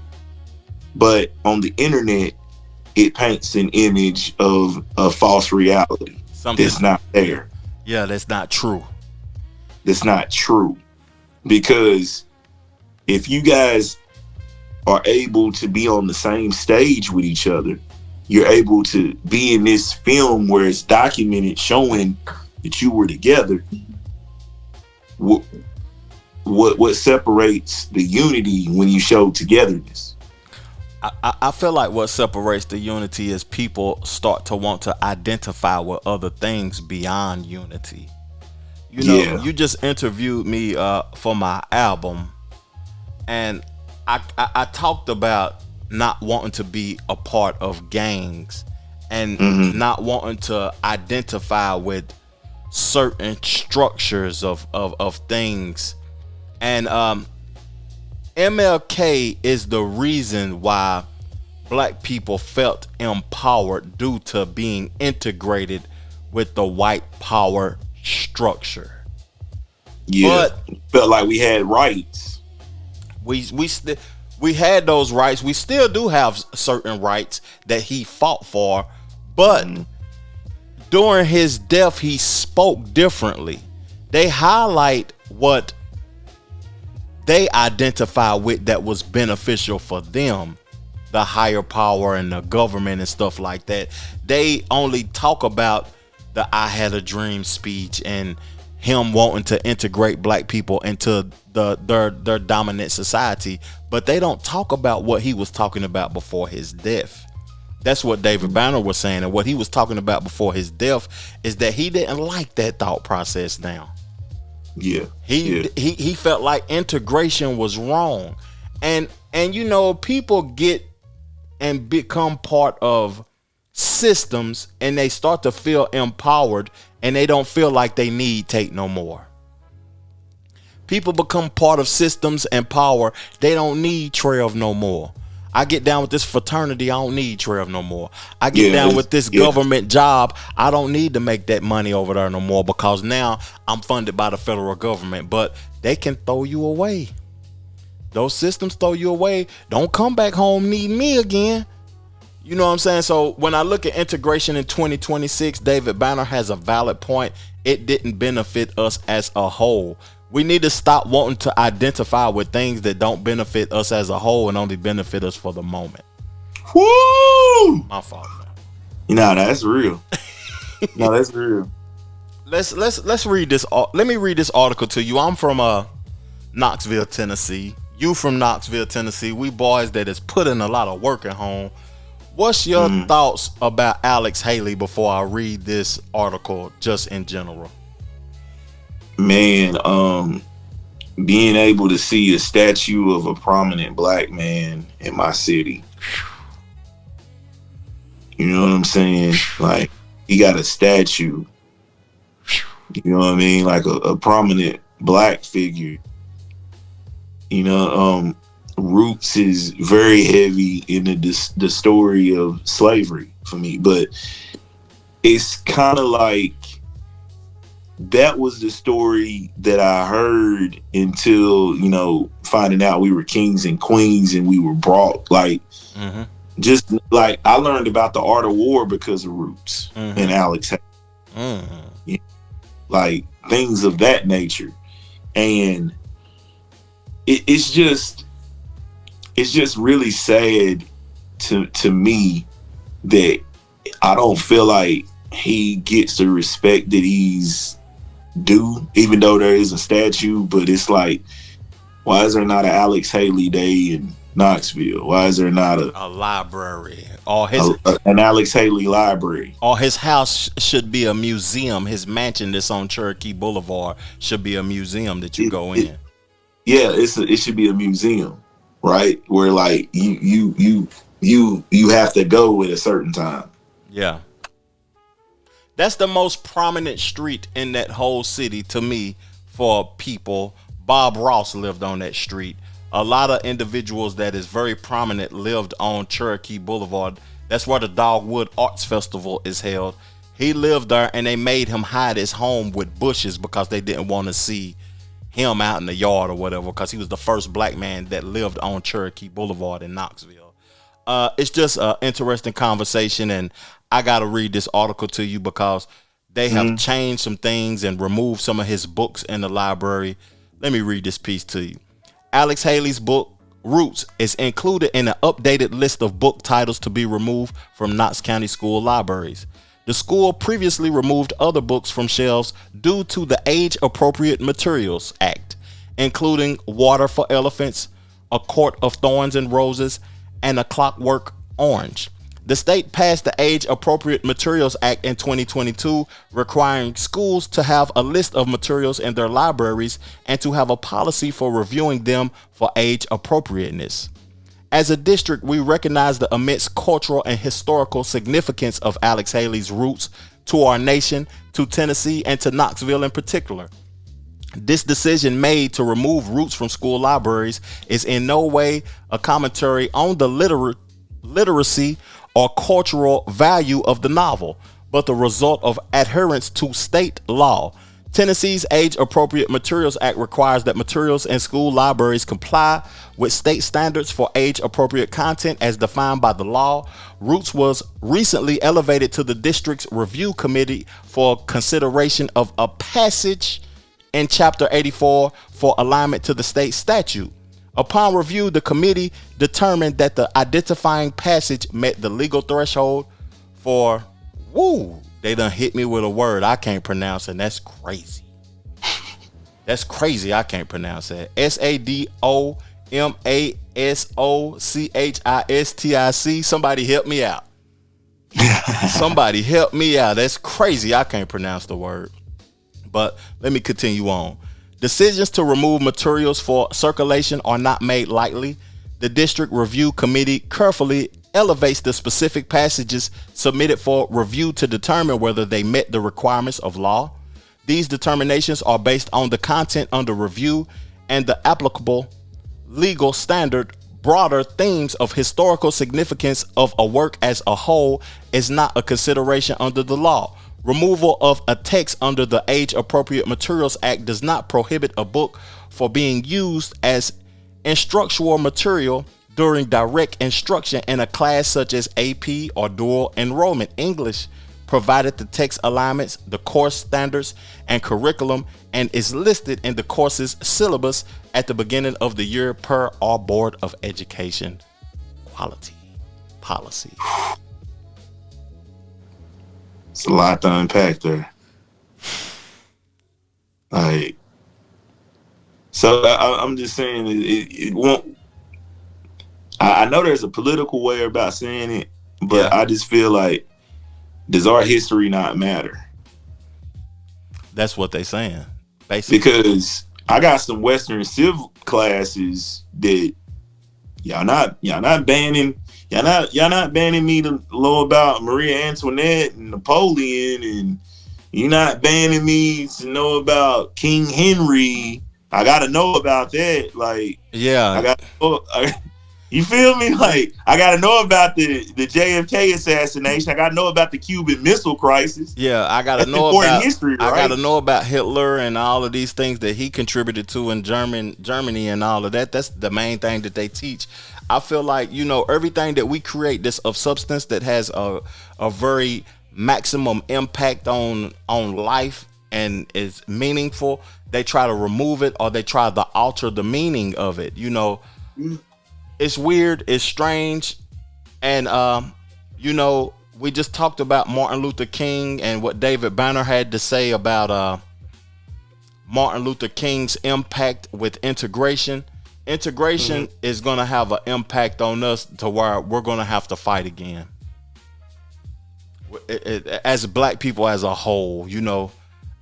[SPEAKER 5] But on the internet, it paints an image of a false reality. Something that's not there.
[SPEAKER 3] Yeah, that's not true.
[SPEAKER 5] That's not true. Because if you guys are able to be on the same stage with each other, you're able to be in this film where it's documented showing that you were together. What separates the unity when you show togetherness?
[SPEAKER 3] I feel like what separates the unity is people start to want to identify with other things beyond unity. You know, You just interviewed me for my album, and I talked about not wanting to be a part of gangs and not wanting to identify with certain structures of things. And MLK is the reason why black people felt empowered due to being integrated with the white power structure.
[SPEAKER 5] Yeah, but felt like we had rights.
[SPEAKER 3] We had those rights. We still do have certain rights that he fought for, but during his death, he spoke differently. They highlight what they identify with that was beneficial for them, the higher power and the government and stuff like that. They only talk about the "I had a dream" speech and him wanting to integrate black people into their dominant society, but they don't talk about what he was talking about before his death. That's what David Banner was saying, and what he was talking about before his death is that he didn't like that thought process now.
[SPEAKER 5] Yeah.
[SPEAKER 3] He felt like integration was wrong. And you know, people get and become part of systems and they start to feel empowered and they don't feel like they need Tate no more. People become part of systems and power. They don't need Trev no more. I get down with this fraternity, I don't need Trev no more. I get down with this government job, I don't need to make that money over there no more because now I'm funded by the federal government. But they can throw you away. Those systems throw you away. Don't come back home needing me again. You know what I'm saying? So when I look at integration in 2026, David Banner has a valid point. It didn't benefit us as a whole. We need to stop wanting to identify with things that don't benefit us as a whole and only benefit us for the moment.
[SPEAKER 5] Woo!
[SPEAKER 3] My fault.
[SPEAKER 5] No, that's real. No, that's real.
[SPEAKER 3] Let's read this. Let me read this article to you. I'm from Knoxville, Tennessee. You from Knoxville, Tennessee. We boys that is putting a lot of work at home. What's your thoughts about Alex Haley before I read this article, just in general?
[SPEAKER 5] Man, being able to see a statue of a prominent black man in my city. You know what I'm saying? Like, he got a statue. You know what I mean? Like a prominent black figure. You know, Roots is very heavy in the story of slavery for me, but it's kind of like that was the story that I heard until, you know, finding out we were kings and queens and we were brought, like, just like I learned about the art of war because of Roots and Alex Haley. You know, like things of that nature. And it's just really sad to me that I don't feel like he gets the respect that he's due, even though there is a statue. But it's like, why is there not an Alex Haley Day in Knoxville? Why is there not a
[SPEAKER 3] library
[SPEAKER 5] or an Alex Haley library?
[SPEAKER 3] Or his house should be a museum. His mansion that's on Cherokee Boulevard should be a museum that you go in.
[SPEAKER 5] Yeah, it should be a museum, right? Where like you have to go at a certain time.
[SPEAKER 3] Yeah. That's the most prominent street in that whole city to me for people. Bob Ross lived on that street. A lot of individuals that is very prominent lived on Cherokee Boulevard. That's where the Dogwood Arts Festival is held. He lived there and they made him hide his home with bushes because they didn't want to see him out in the yard or whatever, because he was the first black man that lived on Cherokee Boulevard in Knoxville. It's just an interesting conversation, and I got to read this article to you because they have changed some things and removed some of his books in the library. Let me read this piece to you. Alex Haley's book, Roots, is included in an updated list of book titles to be removed from Knox County school libraries. The school previously removed other books from shelves due to the Age Appropriate Materials Act, including Water for Elephants, A Court of Thorns and Roses, and A Clockwork Orange. The state passed the Age Appropriate Materials Act in 2022, requiring schools to have a list of materials in their libraries and to have a policy for reviewing them for age appropriateness. As a district, we recognize the immense cultural and historical significance of Alex Haley's Roots to our nation, to Tennessee, and to Knoxville in particular. This decision made to remove Roots from school libraries is in no way a commentary on the literacy or cultural value of the novel, but the result of adherence to state law. Tennessee's Age Appropriate Materials Act requires that materials in school libraries comply with state standards for age appropriate content as defined by the law. Roots was recently elevated to the district's review committee for consideration of a passage in Chapter 84 for alignment to the state statute. Upon review, the committee determined that the identifying passage met the legal threshold for they done hit me with a word I can't pronounce, and that's crazy. That's crazy. I can't pronounce that. SADOMASOCHISTIC. Somebody help me out. Somebody help me out. That's crazy. I can't pronounce the word. But let me continue on. Decisions to remove materials for circulation are not made lightly. The district review committee carefully elevates the specific passages submitted for review to determine whether they met the requirements of law. These determinations are based on the content under review and the applicable legal standard. Broader themes of historical significance of a work as a whole is not a consideration under the law. Removal of a text under the Age Appropriate Materials Act does not prohibit a book for being used as instructional material during direct instruction in a class such as AP or dual enrollment English, provided the text alignments, the course standards, and curriculum, and is listed in the course's syllabus at the beginning of the year per our Board of Education quality policy.
[SPEAKER 5] It's a lot to unpack there. Like, so I'm just saying it won't. I know there's a political way about saying it, but I just feel like, does our history not matter?
[SPEAKER 3] That's what they saying, basically.
[SPEAKER 5] Because I got some Western Civ classes that y'all not banning me to know about Maria Antoinette and Napoleon, and you're not banning me to know about King Henry. I gotta know about that. Like, you feel me? Like, I gotta know about the JFK assassination. I gotta know about the Cuban Missile Crisis.
[SPEAKER 3] Yeah, I gotta know
[SPEAKER 5] important
[SPEAKER 3] about
[SPEAKER 5] history. Right?
[SPEAKER 3] I gotta know about Hitler and all of these things that he contributed to in Germany and all of that. That's the main thing that they teach. I feel like, you know, everything that we create this of substance that has a very maximum impact on life and is meaningful, they try to remove it or they try to alter the meaning of it. You know, it's weird, it's strange, and you know, we just talked about Martin Luther King and what David Banner had to say about Martin Luther King's impact with integration. Integration is going to have an impact on us to where we're going to have to fight again. As black people as a whole, you know,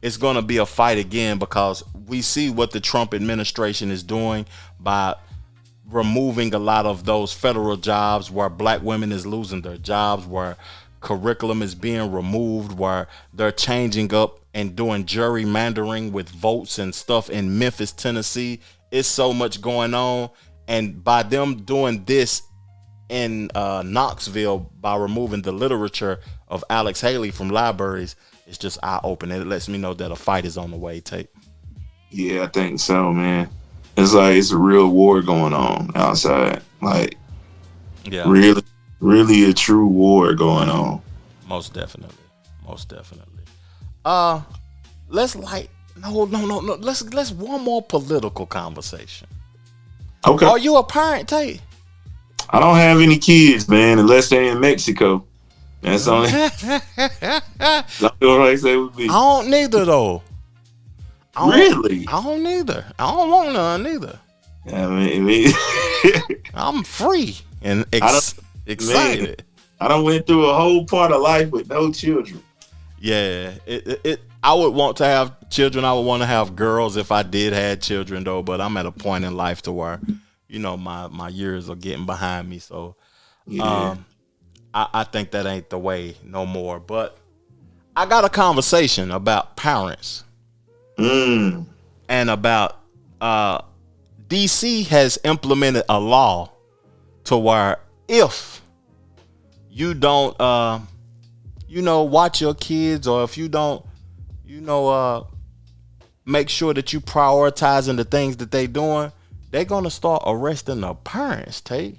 [SPEAKER 3] it's going to be a fight again because we see what the Trump administration is doing by removing a lot of those federal jobs where black women is losing their jobs, where curriculum is being removed, where they're changing up and doing gerrymandering with votes and stuff in Memphis, Tennessee. It's so much going on. And by them doing this in Knoxville, by removing the literature of Alex Haley from libraries, it's just eye-opening. It lets me know that a fight is on the way, Tate.
[SPEAKER 5] Yeah, I think so, man. It's like it's a real war going on outside. Like, really a true war going on.
[SPEAKER 3] Most definitely. Let's Let's one more political conversation.
[SPEAKER 5] Okay.
[SPEAKER 3] Are you a parent, Tate?
[SPEAKER 5] I don't have any kids, man, unless they're in Mexico. That's only that's what I say would be.
[SPEAKER 3] I don't neither though.
[SPEAKER 5] Really?
[SPEAKER 3] I don't neither. I don't want none neither.
[SPEAKER 5] I mean
[SPEAKER 3] I'm free and excited.
[SPEAKER 5] I done went through a whole part of life with no children.
[SPEAKER 3] Yeah, I would want to have children. I would want to have girls if I did have children though, but I'm at a point in life to where, you know, my years are getting behind me. So I think that ain't the way no more. But I got a conversation about parents. And about DC has implemented a law to where if you don't watch your kids, or if you don't make sure that you prioritizing the things that they doing, they're gonna start arresting the parents, Tate.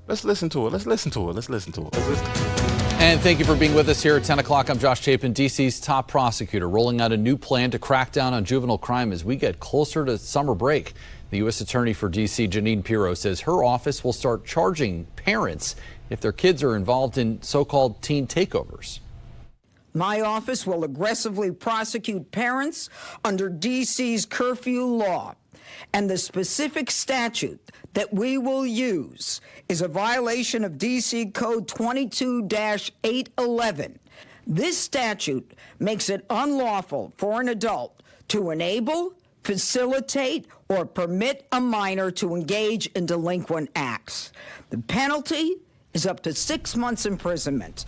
[SPEAKER 3] Let's listen to it.
[SPEAKER 18] And thank you for being with us here at 10 o'clock. I'm Josh Chapin, D.C.'s top prosecutor, rolling out a new plan to crack down on juvenile crime as we get closer to summer break. The U.S. Attorney for D.C., Janine Pirro, says her office will start charging parents if their kids are involved in so-called teen takeovers.
[SPEAKER 19] My office will aggressively prosecute parents under D.C.'s curfew law. And the specific statute that we will use is a violation of D.C. Code 22-811. This statute makes it unlawful for an adult to enable, facilitate, or permit a minor to engage in delinquent acts. The penalty is up to 6 months imprisonment.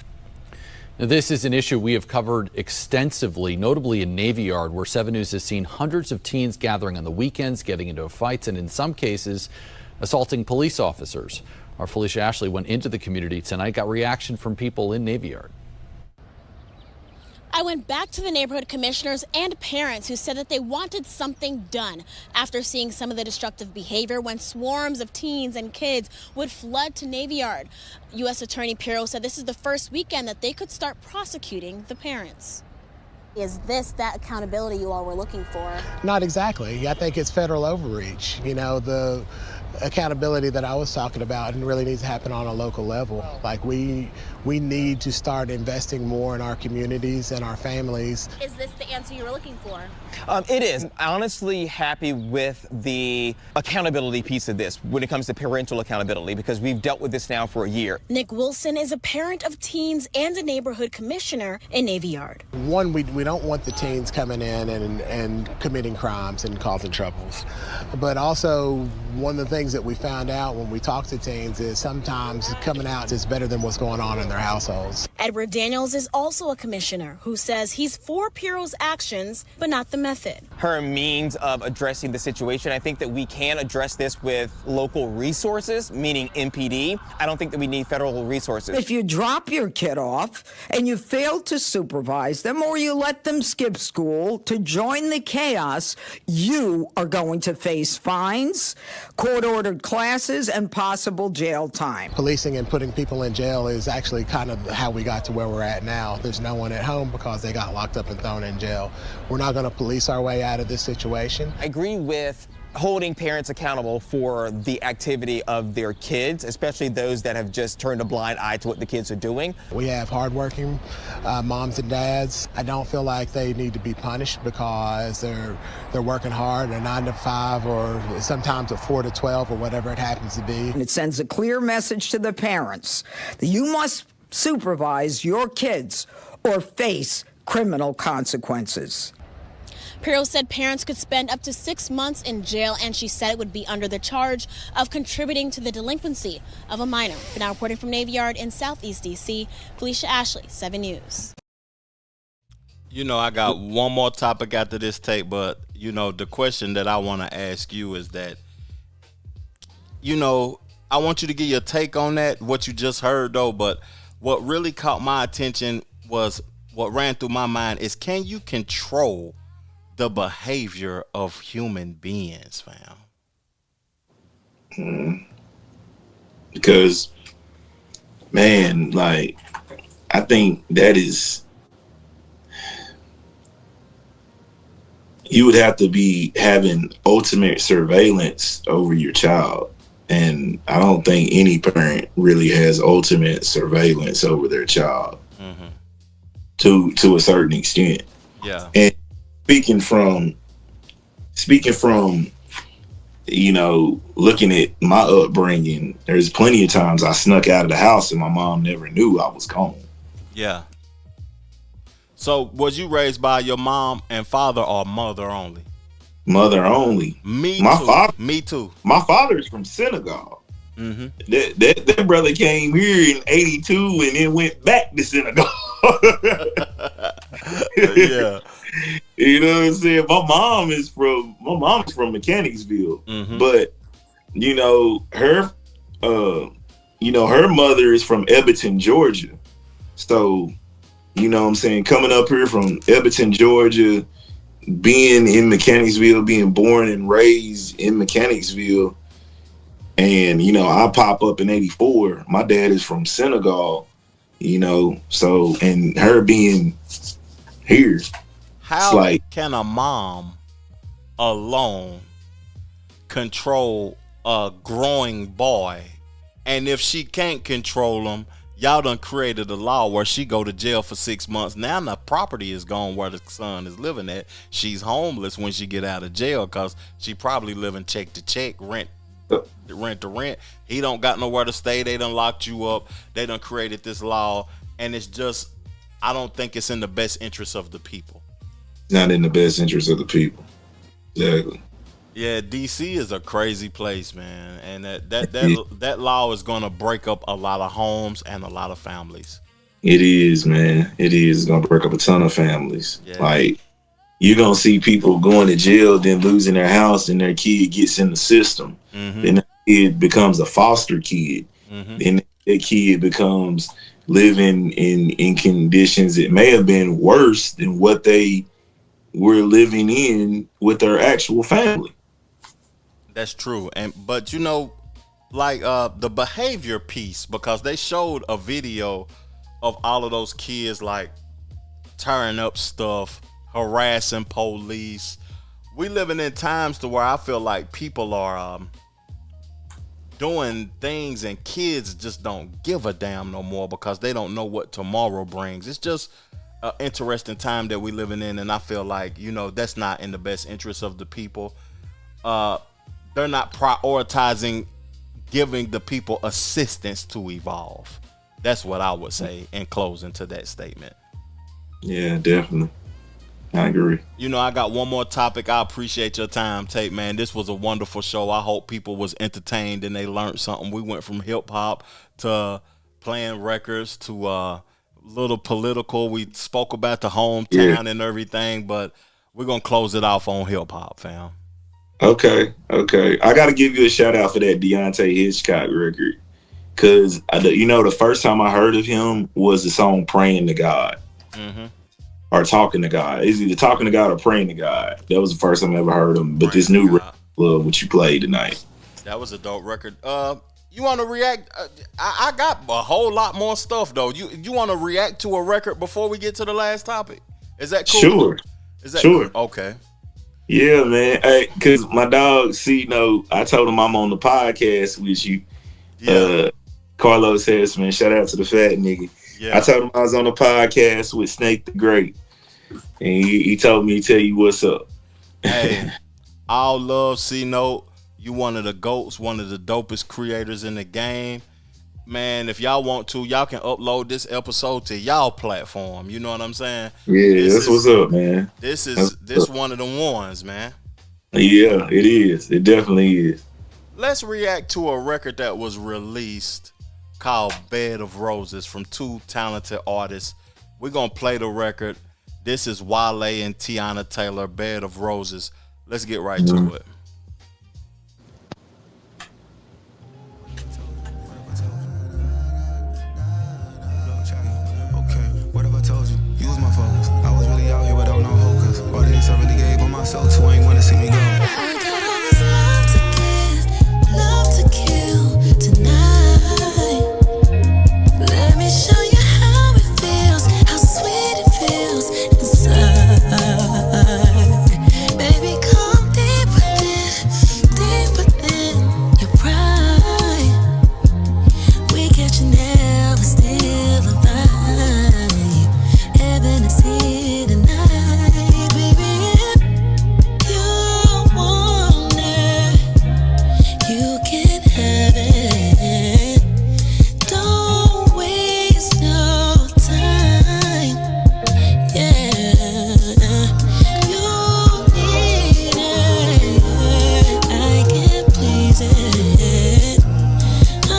[SPEAKER 18] Now, this is an issue we have covered extensively, notably in Navy Yard, where 7 News has seen hundreds of teens gathering on the weekends, getting into fights, and in some cases, assaulting police officers. Our Felicia Ashley went into the community tonight, got reaction from people in Navy Yard.
[SPEAKER 20] I went back to the neighborhood commissioners and parents who said that they wanted something done after seeing some of the destructive behavior when swarms of teens and kids would flood to Navy Yard. U.S. Attorney Pirro said this is the first weekend that they could start prosecuting the parents. Is this that accountability you all were looking for?
[SPEAKER 21] Not exactly. I think it's federal overreach. You know, the accountability that I was talking about and really needs to happen on a local level. Like we need to start investing more in our communities and our families.
[SPEAKER 20] Is this the answer you were looking for?
[SPEAKER 22] It is. I'm honestly happy with the accountability piece of this when it comes to parental accountability, because we've dealt with this now for a year.
[SPEAKER 20] Nick Wilson is a parent of teens and a neighborhood commissioner in Navy Yard.
[SPEAKER 21] One, we don't want the teens coming in and committing crimes and causing troubles. But also, one of the things that we found out when we talk to teens is sometimes coming out is better than what's going on in their households.
[SPEAKER 20] Edward Daniels is also a commissioner who says he's for Piro's actions, but not the method.
[SPEAKER 22] Her means of addressing the situation, I think that we can address this with local resources, meaning MPD. I don't think that we need federal resources.
[SPEAKER 19] If you drop your kid off and you fail to supervise them, or you let them skip school to join the chaos, you are going to face fines, court-ordered classes, and possible jail time.
[SPEAKER 21] Policing and putting people in jail is actually kind of how we got to where we're at now. There's no one at home because they got locked up and thrown in jail. We're not going to police our way out of this situation.
[SPEAKER 22] I agree with holding parents accountable for the activity of their kids, especially those that have just turned a blind eye to what the kids are doing.
[SPEAKER 21] We have hardworking moms and dads. I don't feel like they need to be punished because they're working hard, a 9 to 5 or sometimes a 4 to 12 or whatever it happens to be.
[SPEAKER 19] And it sends a clear message to the parents that you must supervise your kids or face criminal consequences.
[SPEAKER 20] Piro said parents could spend up to 6 months in jail, and she said it would be under the charge of contributing to the delinquency of a minor. But now reporting from Navy Yard in Southeast D.C., Felicia Ashley, 7 News.
[SPEAKER 3] You know, I got one more topic after this tape, but, you know, the question that I want to ask you is that, you know, I want you to give your take on that, what you just heard, though, but what really caught my attention was what ran through my mind is, can you control the behavior of human beings, fam?
[SPEAKER 5] Because, man, like, I think that is, you would have to be having ultimate surveillance over your child. And I don't think any parent really has ultimate surveillance over their child to a certain extent.
[SPEAKER 3] Yeah.
[SPEAKER 5] And speaking from, you know, looking at my upbringing, there's plenty of times I snuck out of the house and my mom never knew I was gone.
[SPEAKER 3] Yeah. So was you raised by your mom and father or mother only?
[SPEAKER 5] Mother only.
[SPEAKER 3] Me too.
[SPEAKER 5] My father is from Senegal.
[SPEAKER 3] Mm-hmm.
[SPEAKER 5] That brother came here in '82 and then went back to Senegal.
[SPEAKER 3] Yeah.
[SPEAKER 5] You know what I'm saying? My mom is from Mechanicsville.
[SPEAKER 3] Mm-hmm.
[SPEAKER 5] But you know, her mother is from Edmonton, Georgia. So, you know what I'm saying, coming up here from Edmonton, Georgia, being in Mechanicsville, being born and raised in Mechanicsville, and you know, I pop up in '84. My dad is from Senegal, you know, so, and her being here,
[SPEAKER 3] how can a mom alone control a growing boy? And if she can't control him, y'all done created a law where she go to jail for 6 months. Now the property is gone where the son is living at. She's homeless when she get out of jail because she probably living check to check, rent to rent. He don't got nowhere to stay. They done locked you up. They done created this law, and it's just, I don't think it's in the best interest of the people.
[SPEAKER 5] Not in the best interest of the people. Exactly.
[SPEAKER 3] Yeah, DC is a crazy place, man, and that law is gonna break up a lot of homes and a lot of families.
[SPEAKER 5] It is, man. It is gonna break up a ton of families.
[SPEAKER 3] Yeah.
[SPEAKER 5] Like, you're gonna see people going to jail, then losing their house, and their kid gets in the system.
[SPEAKER 3] Mm-hmm.
[SPEAKER 5] Then the kid becomes a foster kid.
[SPEAKER 3] Mm-hmm.
[SPEAKER 5] Then that kid becomes living in conditions that may have been worse than what they were living in with their actual family.
[SPEAKER 3] That's true. But you know, like the behavior piece, because they showed a video of all of those kids like tearing up stuff, harassing police. We living in times to where I feel like people are doing things, and kids just don't give a damn no more because they don't know what tomorrow brings. It's just an interesting time that we're living in, and I feel like, you know, that's not in the best interest of the people. They're not prioritizing giving the people assistance to evolve. That's what I would say in closing to that statement.
[SPEAKER 5] Yeah, definitely. I agree.
[SPEAKER 3] You know, I got one more topic. I appreciate your time, Tate, man. This was a wonderful show. I hope people was entertained and they learned something. We went from hip hop to playing records to a little political. We spoke about the hometown and everything, but we're going to close it off on hip hop, fam.
[SPEAKER 5] Okay. I got to give you a shout out for that Deontay Hitchcock record. Because, you know, the first time I heard of him was the song Praying to God. Mm-hmm. Or Talking to God. It's either Talking to God or Praying to God. That was the first time I ever heard him. But this new record, love what you played tonight.
[SPEAKER 3] That was a dope record. You want to react? I got a whole lot more stuff, though. You want to react to a record before we get to the last topic? Is that cool?
[SPEAKER 5] Sure.
[SPEAKER 3] Is that
[SPEAKER 5] sure.
[SPEAKER 3] Cool? Okay.
[SPEAKER 5] Yeah, man. Hey, because my dog, I told him I'm on the podcast with you. Yeah. Carlos says, man, shout out to the fat nigga. Yeah. I told him I was on the podcast with Snake the Great. And he told me to tell you what's up.
[SPEAKER 3] Hey, all love, C-Note. You one of the GOATs, one of the dopest creators in the game. Man, if y'all want to, y'all can upload this episode to y'all platform. You know what I'm saying?
[SPEAKER 5] Yeah, that's what's up, man.
[SPEAKER 3] This one of the ones, man.
[SPEAKER 5] Yeah, it is. It definitely is.
[SPEAKER 3] Let's react to a record that was released called Bed of Roses from two talented artists. We're going to play the record. This is Wale and Tiana Taylor, Bed of Roses. Let's get right to it.
[SPEAKER 1] What have I told you? You was my focus. I was really out here without no hocus. All the hits I really gave on myself to ain't wanna see me go.
[SPEAKER 6] I got all this love to kill tonight. Let me show you how it feels, how sweet it feels inside. Baby, come deep within your pride. We catch you now, we're still alive. Heaven is here tonight, baby. You want it, you can have it. Don't waste no time. Yeah, you need it. I can't please it. I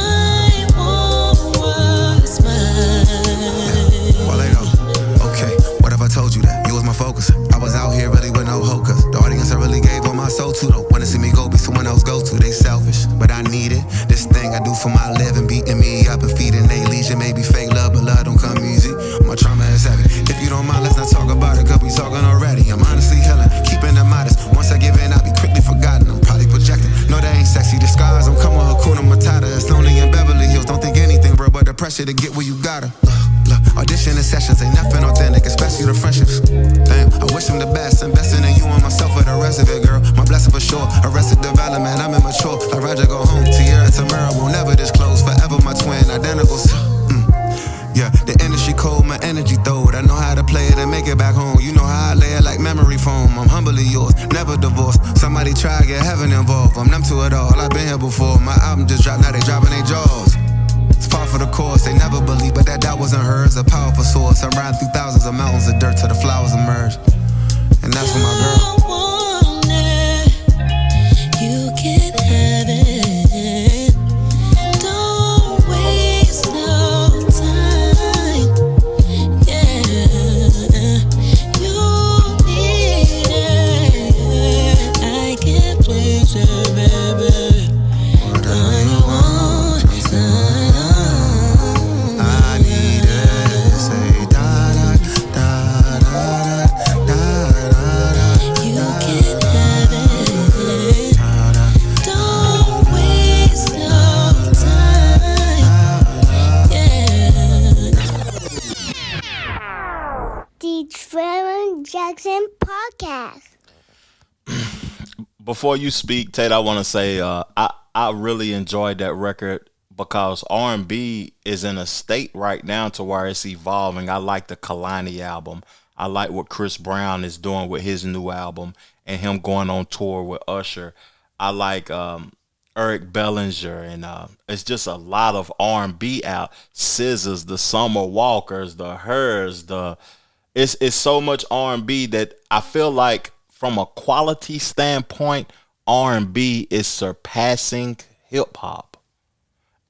[SPEAKER 6] want what's mine.
[SPEAKER 1] Wale, okay, what have I told you that? You was my focus. I was out here really with no hocus. The audience I really gave all my soul to. Don't wanna see me go be someone else go to. They selfish, but I need it. This thing I do for my living, beating me up and feeding they legion. Maybe fake love, but love don't come easy. My trauma is heavy. If you don't mind, let's not talk about it, cause we talking already. I'm honestly healing, keeping it modest. Once I give in, I'll be quickly forgotten. I'm probably projecting. No, that ain't sexy disguise. I'm coming Hakuna Matata. It's lonely in Beverly Hills. Don't think anything, bro, but the pressure to get where you gotta. Audition and sessions ain't nothing authentic, especially the friendships. Damn, I wish them the best. Investing in you and myself for the rest of it, girl. My blessing for sure. Arrested development, I'm immature. I'd rather go home. Tierra Tamara won't never disclose. Forever my twin, identicals. Yeah, the industry cold, my energy throwed. I know how to play it and make it back home. You know how I lay it like memory foam. I'm humbly yours, never divorced. Somebody try to get heaven involved. I'm numb to it all. I've been here before. My album just dropped, now they dropping their jaws. It's par for the course, they never believe, but that doubt wasn't hers. A powerful source. I ride through thousands of mountains of dirt till the flowers emerge. And that's for my girl.
[SPEAKER 6] You want it, you can have it. Don't waste no time. Yeah, you need it. I can't please you, baby. All you want,
[SPEAKER 1] I need it. Say da da da da da da da.
[SPEAKER 6] you can have it. Don't waste no time. Yeah.
[SPEAKER 4] The Trevor Jackson Podcast.
[SPEAKER 3] Before you speak, Tate, I want to say I I really enjoyed that record because R&B is in a state right now to where it's evolving. I like the Kalani album. I like what Chris Brown is doing with his new album and him going on tour with Usher. I like Eric Bellinger, and it's just a lot of R&B out. Scissors, the Summer Walkers, the Hers, it's so much R&B that I feel like from a quality standpoint, R&B is surpassing hip hop.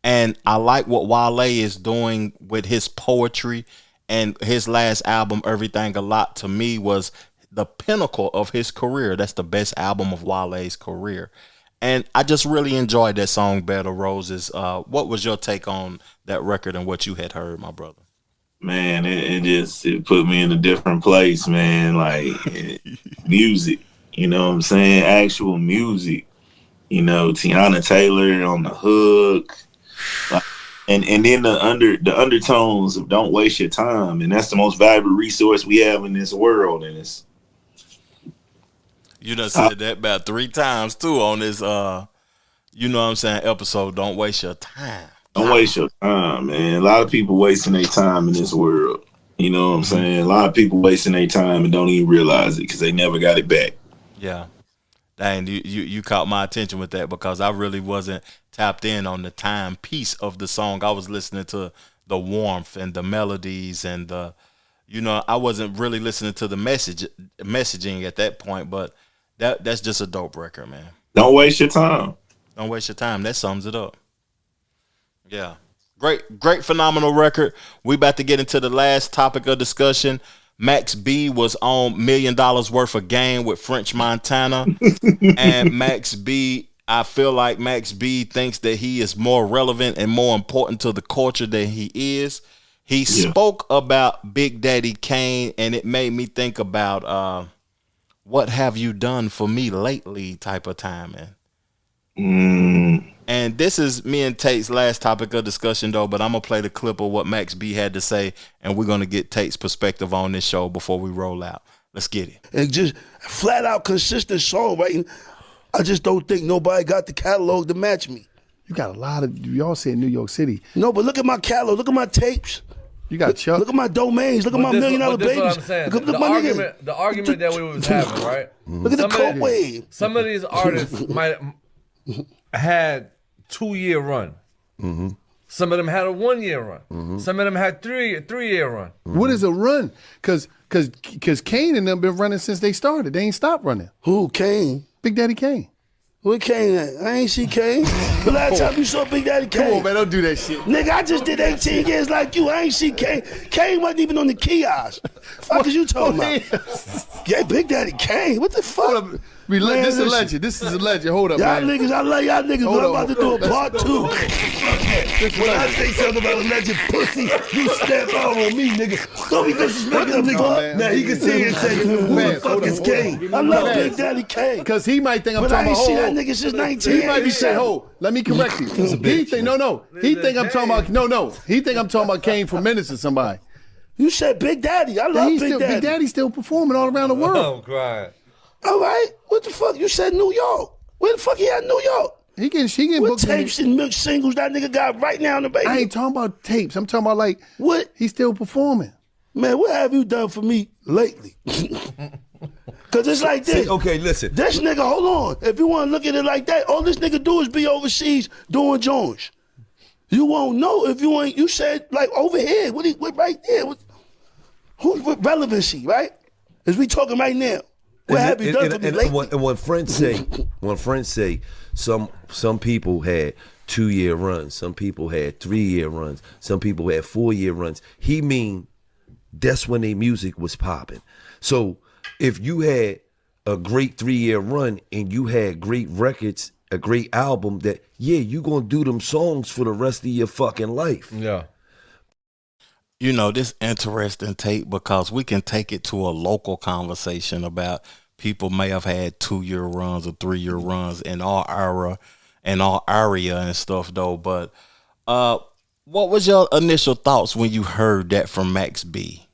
[SPEAKER 3] And I like what Wale is doing with his poetry, and his last album, Everything a Lot, to me was the pinnacle of his career. That's the best album of Wale's career. And I just really enjoyed that song, Bed of Roses. What was your take on that record and what you had heard, my brother?
[SPEAKER 5] Man, it put me in a different place, man. Like music, you know what I'm saying? Actual music. You know, Tiana Taylor on the hook. And then the undertones of Don't Waste Your Time. And that's the most valuable resource we have in this world. And it's
[SPEAKER 3] you done said that about 3 times too on this you know what I'm saying, episode, Don't Waste Your Time.
[SPEAKER 5] Don't waste your time, man. A lot of people wasting their time in this world. You know what I'm saying? A lot of people wasting their time and don't even realize it because they never got it back.
[SPEAKER 3] Yeah. Dang, you caught my attention with that because I really wasn't tapped in on the time piece of the song. I was listening to the warmth and the melodies and I wasn't really listening to the messaging at that point, but that's just a dope record, man.
[SPEAKER 5] Don't waste your time.
[SPEAKER 3] Don't waste your time. That sums it up. Yeah. Great, phenomenal record. We about to get into the last topic of discussion. Max B was on $1 Million Worth of Game with French Montana. And Max B, I feel like Max B thinks that he is more relevant and more important to the culture than he is. He spoke about Big Daddy Kane, and it made me think about what have you done for me lately type of timing. And this is me and Tate's last topic of discussion, though, but I'm going to play the clip of what Max B had to say, and we're going to get Tate's perspective on this show before we roll out. Let's get it.
[SPEAKER 2] And just flat out consistent songwriting. I just don't think nobody got the catalog to match me.
[SPEAKER 8] You got a lot of, y'all say New York City.
[SPEAKER 2] No, but look at my catalog. Look at my tapes.
[SPEAKER 8] You got Chuck.
[SPEAKER 2] Look at my domains. Look at my $1 Million Babies.
[SPEAKER 23] What I'm saying.
[SPEAKER 2] Look
[SPEAKER 23] The
[SPEAKER 2] my
[SPEAKER 23] argument that we was having, right?
[SPEAKER 2] Look at the coat wave.
[SPEAKER 23] Some of these artists might had 2-year run.
[SPEAKER 8] Mm-hmm.
[SPEAKER 23] Some of them had a 1-year run.
[SPEAKER 8] Mm-hmm.
[SPEAKER 23] Some of them had 3-year run.
[SPEAKER 8] What is a run? Because Kane and them been running since they started. They ain't stopped running.
[SPEAKER 2] Who, Kane?
[SPEAKER 8] Big Daddy Kane.
[SPEAKER 2] Where Kane at? I ain't see Kane. The last time you saw Big Daddy Kane.
[SPEAKER 8] Come on, man, don't do that shit.
[SPEAKER 2] Nigga, I just did 18 years like you. I ain't see Kane. Kane wasn't even on the kiosk. Fuck is you talking about? Yeah, Big Daddy Kane. What the fuck?
[SPEAKER 8] This is a legend. This is a legend. Hold up,
[SPEAKER 2] y'all
[SPEAKER 8] man.
[SPEAKER 2] Niggas, I love y'all niggas, but I'm about to do a part 2. When I say something about a legend pussy, you step out on me, nigga. Don't be disrespecting the nigga. Now he can see and say, who the fuck is Kane? I love Big Daddy Kane.
[SPEAKER 8] Because he might think I'm
[SPEAKER 2] but
[SPEAKER 8] talking about,
[SPEAKER 2] I ain't seen that nigga since 1987.
[SPEAKER 8] He might be saying, hold, let me correct you. He think, no. He think I'm talking about, no. He think I'm talking about Kane from Menace or somebody.
[SPEAKER 2] You said Big Daddy. I love Big Daddy.
[SPEAKER 8] Big Daddy's still performing all around the world.
[SPEAKER 23] I'm crying.
[SPEAKER 2] All right. What the fuck? You said New York. Where the fuck he at in New York?
[SPEAKER 8] He getting
[SPEAKER 2] what
[SPEAKER 8] booked.
[SPEAKER 2] Tapes and milk singles that nigga got right now in the baby?
[SPEAKER 8] I ain't talking about tapes. I'm talking about like
[SPEAKER 2] what?
[SPEAKER 8] He's still performing.
[SPEAKER 2] Man, what have you done for me lately? Cause it's like this.
[SPEAKER 24] Okay, listen.
[SPEAKER 2] This nigga, hold on. If you want to look at it like that, all this nigga do is be overseas doing joints. You won't know if you ain't. You said like over here. What right there? What relevancy, right? Is we talking right now? What have you done for me lately?
[SPEAKER 24] And when friends say, some people had 2-year runs, some people had 3-year runs, some people had 4-year runs. He mean that's when their music was popping. So if you had a great 3-year run and you had great records, a great album, that you gonna do them songs for the rest of your fucking life.
[SPEAKER 23] Yeah.
[SPEAKER 3] You know, this interesting tape because we can take it to a local conversation about people may have had 2-year runs or 3-year runs in our era and our area and stuff though. But what was your initial thoughts when you heard that from Max B?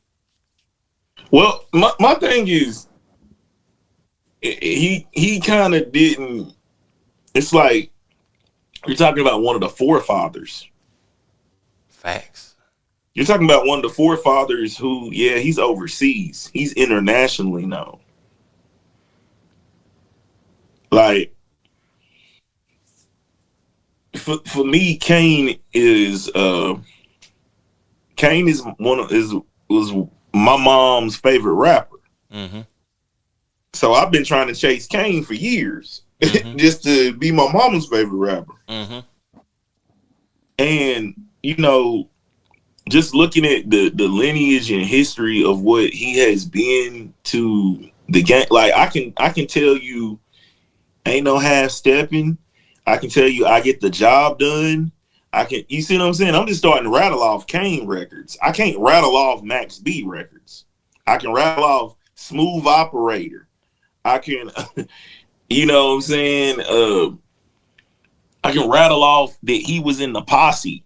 [SPEAKER 5] Well, my thing is he kind of didn't. It's like You're talking about one of the forefathers.
[SPEAKER 3] Facts.
[SPEAKER 5] You're talking about one of the forefathers who, yeah, he's overseas. He's internationally known. Like, for me, Kane is was my mom's favorite rapper.
[SPEAKER 3] Mm-hmm.
[SPEAKER 5] So I've been trying to chase Kane for years, just to be my mama's favorite rapper.
[SPEAKER 3] Mm-hmm.
[SPEAKER 5] And you know, just looking at the lineage and history of what he has been to the game, like I can tell you, ain't no half stepping. I can tell you, I get the job done. You see what I'm saying? I'm just starting to rattle off Kane records. I can't rattle off Max B records. I can rattle off Smooth Operator. I can, you know what I'm saying? I can rattle off that he was in the Posse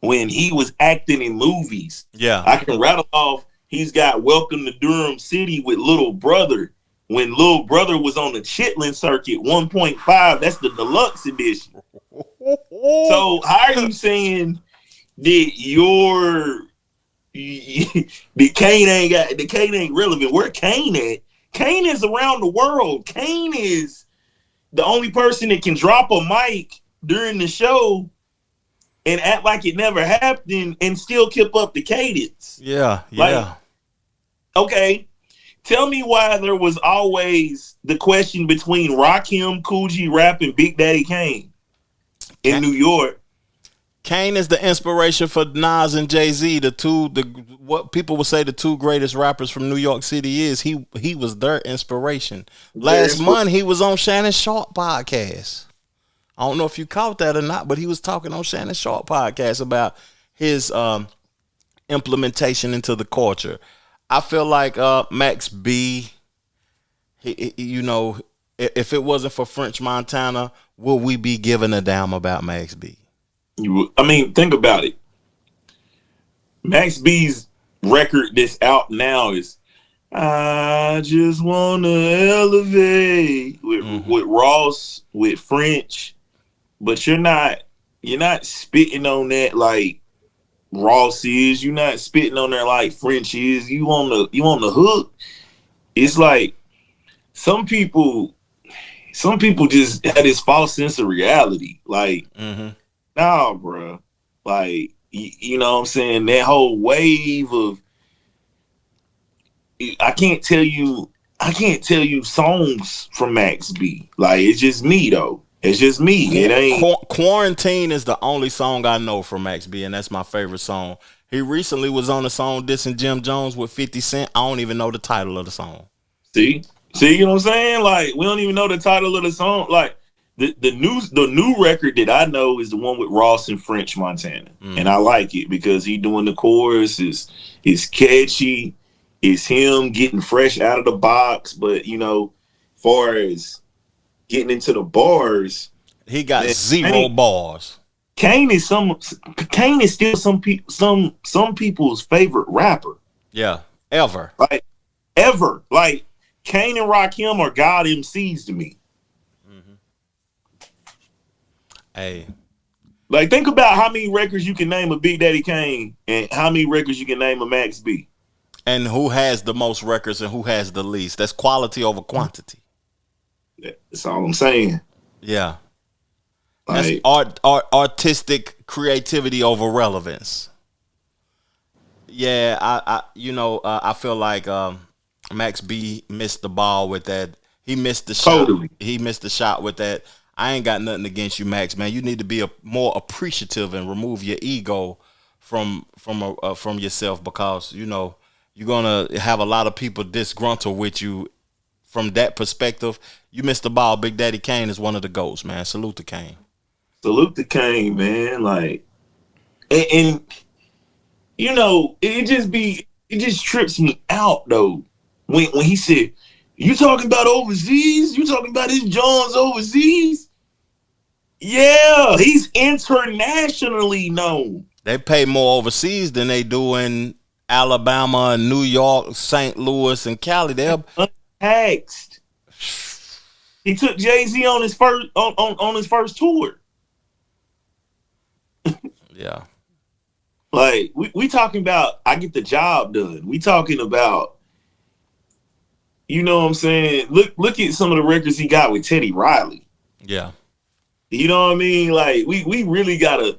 [SPEAKER 5] when he was acting in movies.
[SPEAKER 3] Yeah.
[SPEAKER 5] I can rattle off he's got Welcome to Durham City with Little Brother. When Little Brother was on the Chitlin circuit 1.5, that's the deluxe edition. So how are you saying that the Kane ain't relevant? Where Kane at? Kane is around the world. Kane is the only person that can drop a mic during the show and act like it never happened and still keep up the cadence.
[SPEAKER 3] Yeah.
[SPEAKER 5] Like, okay. Tell me why there was always the question between Rakim, Kool G Rap, and Big Daddy Kane in New York.
[SPEAKER 3] Kane is the inspiration for Nas and Jay-Z, what people would say the two greatest rappers from New York City is. He was their inspiration. Last month he was on Shannon Sharp podcast. I don't know if you caught that or not, but he was talking on Shannon Sharp podcast about his implementation into the culture. I feel like Max B, you know, if it wasn't for French Montana, would we be giving a damn about Max B?
[SPEAKER 5] I mean, think about it. Max B's record that's out now is I Just Wanna Elevate with Ross, with French, but you're not spitting on that like Ross is. You're not spitting on there like French is. You on the hook. It's like some people just have this false sense of reality. Like, nah, bro. Like, you know what I'm saying? That whole wave of I can't tell you songs from Max B. Like, it's just me though. It's just me. It ain't.
[SPEAKER 3] Quarantine is the only song I know from Max B, and that's my favorite song. He recently was on a song dissing Jim Jones with 50 Cent. I don't even know the title of the song.
[SPEAKER 5] See, you know what I'm saying? Like, we don't even know the title of the song. Like, the new record that I know is the one with Ross and French Montana, and I like it because he doing the chorus is catchy. It's him getting fresh out of the box, but you know, far as getting into the bars,
[SPEAKER 3] he got zero bars.
[SPEAKER 5] Kane is still some people's favorite rapper.
[SPEAKER 3] Yeah, ever.
[SPEAKER 5] Like Kane and Rakim are God MCs to me.
[SPEAKER 3] Hey,
[SPEAKER 5] like think about how many records you can name of Big Daddy Kane and how many records you can name of Max B.
[SPEAKER 3] And who has the most records and who has the least? That's quality over quantity.
[SPEAKER 5] That's all I'm saying.
[SPEAKER 3] Yeah. That's artistic creativity over relevance. Yeah, I feel like Max B missed the ball with that. He missed the shot.
[SPEAKER 5] Totally.
[SPEAKER 3] He missed the shot with that. I ain't got nothing against you, Max, man. You need to be more appreciative and remove your ego from yourself, because you know you're gonna have a lot of people disgruntled with you. From that perspective, you missed the ball. Big Daddy Kane is one of the GOATs, man. Salute to Kane.
[SPEAKER 5] Salute to Kane, man. Like, and you know, it just trips me out though when he said, "You talking about overseas? You talking about his Johns overseas?" Yeah, he's internationally known.
[SPEAKER 3] They pay more overseas than they do in Alabama and New York, St. Louis, and Cali. They're
[SPEAKER 5] untaxed. He took Jay-Z on his first tour.
[SPEAKER 3] Yeah.
[SPEAKER 5] Like we talking about I get the job done. We talking about, you know what I'm saying? Look at some of the records he got with Teddy Riley.
[SPEAKER 3] Yeah.
[SPEAKER 5] You know what I mean? Like we really gotta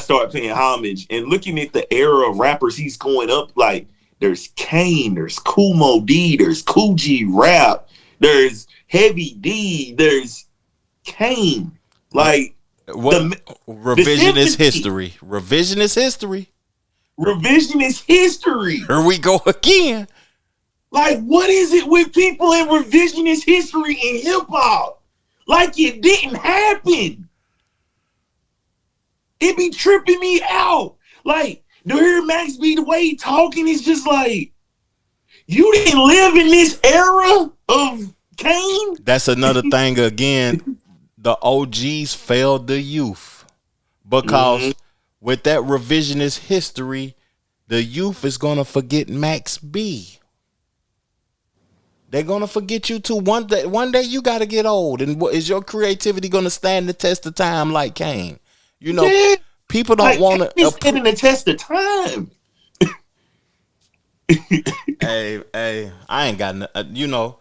[SPEAKER 5] start paying homage and looking at the era of rappers he's going up. Like there's Kane, there's Kool Moe Dee, there's Kool G Rap, there's Heavy D, there's Kane. Like
[SPEAKER 3] revisionist history. Revisionist history.
[SPEAKER 5] Revisionist history.
[SPEAKER 3] Here we go again.
[SPEAKER 5] Like, what is it with people in revisionist history in hip hop? Like it didn't happen. It be tripping me out. Like, to hear Max B the way he talking is just like, you didn't live in this era of Kane?
[SPEAKER 3] That's another thing again. The OGs failed the youth because with that revisionist history, the youth is going to forget Max B. They're going to forget you too. One day you got to get old. And is your creativity going to stand the test of time like Kane? You know, people don't want to
[SPEAKER 5] stand the test of time.
[SPEAKER 3] Hey, I ain't got you know,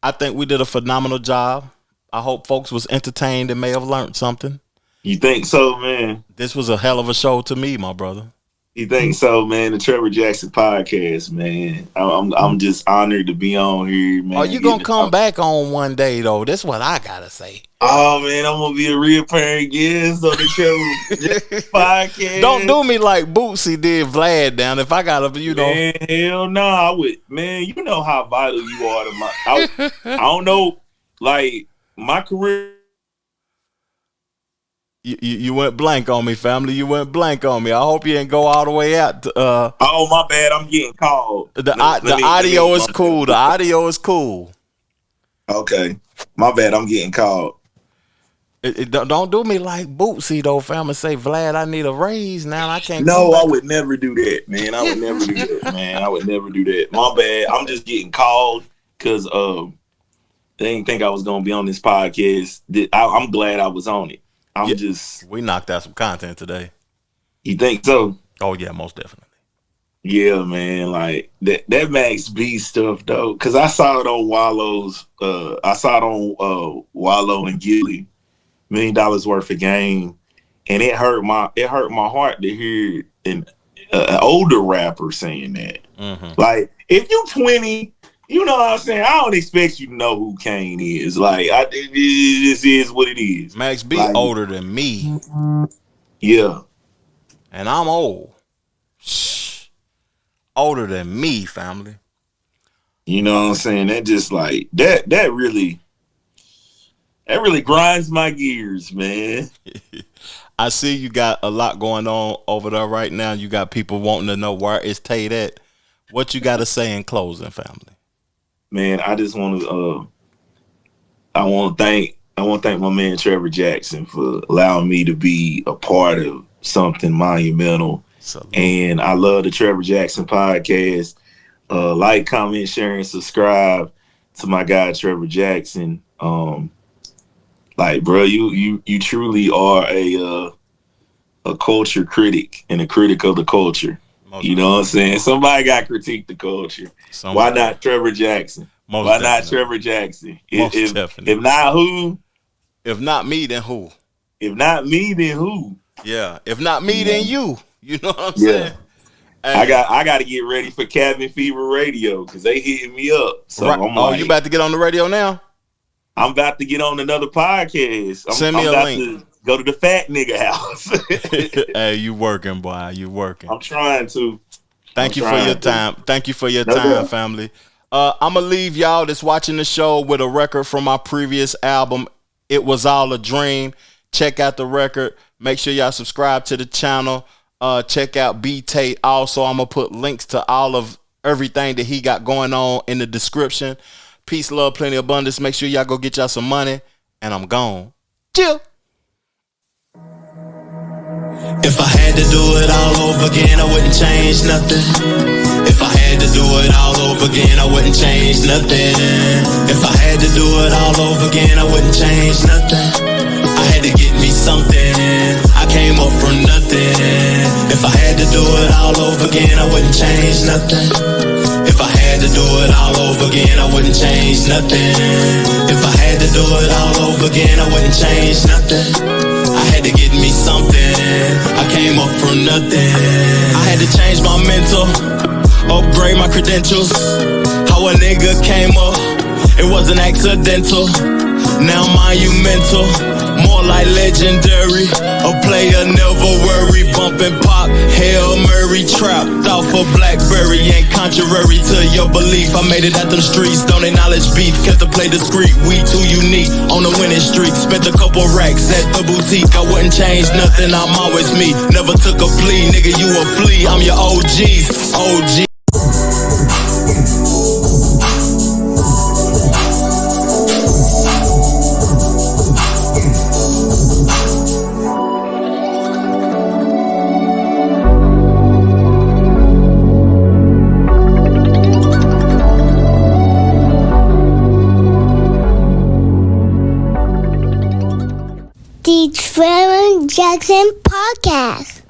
[SPEAKER 3] I think we did a phenomenal job. I hope folks was entertained and may have learned something.
[SPEAKER 5] You think so, man?
[SPEAKER 3] This was a hell of a show to me, my brother.
[SPEAKER 5] You think so, man? The Trevor Jackson Podcast, man. I'm just honored to be on here, man.
[SPEAKER 3] Are you gonna come back on one day though? That's what I gotta say.
[SPEAKER 5] Oh man, I'm gonna be a reoccurring guest on the Trevor Jackson Podcast.
[SPEAKER 3] Don't do me like Bootsy did Vlad down. If I gotta, you know,
[SPEAKER 5] man, hell no, I would. Man, you know how vital you are to my. I don't know, like my career.
[SPEAKER 3] You went blank on me, family. You went blank on me. I hope you didn't go all the way out.
[SPEAKER 5] Oh, my bad. I'm getting called.
[SPEAKER 3] The audio is cool. The audio is cool.
[SPEAKER 5] Okay. My bad. I'm getting called.
[SPEAKER 3] Don't do me like Bootsy, though, family. Say, Vlad, I need a raise now. I can't.
[SPEAKER 5] No, I would never do that, man. I would never do that, man. I would never do that. My bad. I'm just getting called because they didn't think I was going to be on this podcast. I'm glad I was on it.
[SPEAKER 3] We knocked out some content today.
[SPEAKER 5] You think so?
[SPEAKER 3] Oh yeah, most definitely.
[SPEAKER 5] Yeah, man. Like that Max B stuff though, because I saw it on Wallow's. I saw it on Wallow and Gilly, $1 million worth of game, and it hurt my heart to hear an older rapper saying that.
[SPEAKER 3] Mm-hmm.
[SPEAKER 5] Like if you 20. You know what I'm saying? I don't expect you to know who Kane is. Like, this is what it is.
[SPEAKER 3] Max B
[SPEAKER 5] like,
[SPEAKER 3] older than me.
[SPEAKER 5] Yeah.
[SPEAKER 3] And I'm old. Shh. Older than me, family.
[SPEAKER 5] You know what I'm saying? That just like, that really grinds my gears, man.
[SPEAKER 3] I see you got a lot going on over there right now. You got people wanting to know where it's Tate at. What you got to say in closing, family?
[SPEAKER 5] Man, I just want to I want to thank my man Trevor Jackson for allowing me to be a part of something monumental. And I love the Trevor Jackson Podcast. Like, comment, share, and subscribe to my guy Trevor Jackson. Like, bro, you truly are a culture critic and a critic of the culture. You know what I'm saying? Somebody got to critique the culture. Why not Trevor Jackson? Why not Trevor Jackson? If not who?
[SPEAKER 3] If not me, then who?
[SPEAKER 5] If not me, then who?
[SPEAKER 3] Yeah. If not me, then you. You know what I'm saying?
[SPEAKER 5] Hey. I got to get ready for Cabin Fever Radio because they hitting me up. So
[SPEAKER 3] right.
[SPEAKER 5] I'm like,
[SPEAKER 3] you about to get on the radio now?
[SPEAKER 5] I'm about to get on another podcast.
[SPEAKER 3] Send me a link.
[SPEAKER 5] To go to the fat nigga house.
[SPEAKER 3] Hey, you working, boy. You working.
[SPEAKER 5] I'm trying to.
[SPEAKER 3] Thank you for your time. Thank you for your time, family. I'm going to leave y'all that's watching the show with a record from my previous album, It Was All a Dream. Check out the record. Make sure y'all subscribe to the channel. Check out B Tate. Also, I'm going to put links to all of everything that he got going on in the description. Peace, love, plenty, abundance. Make sure y'all go get y'all some money. And I'm gone. Chill.
[SPEAKER 6] If I had to do it all over again, I wouldn't change nothing. If I had to do it all over again, I wouldn't change nothing. If I had to do it all over again, I wouldn't change nothing. I had to get me something. I came up from nothing.
[SPEAKER 7] do it all over again, I wouldn't change nothing. If I had to do it all over again, I wouldn't change nothing. If I had to do it all over again, I wouldn't change nothing. I had to get me something. I came up from nothing. I had to change my mental, upgrade my credentials. How a nigga came up, it wasn't accidental. Now monumental, more like legendary. A player never worry, bumping pop, Hail Mary, trapped off a Blackberry. Ain't contrary to your belief. I made it at them streets, don't acknowledge beef. Kept the play discreet, we too unique. On the winning streak, spent a couple racks at the boutique. I wouldn't change nothing, I'm always me. Never took a plea, nigga, you a flea. I'm your OGs, OG.
[SPEAKER 4] The Trevor Jackson Podcast.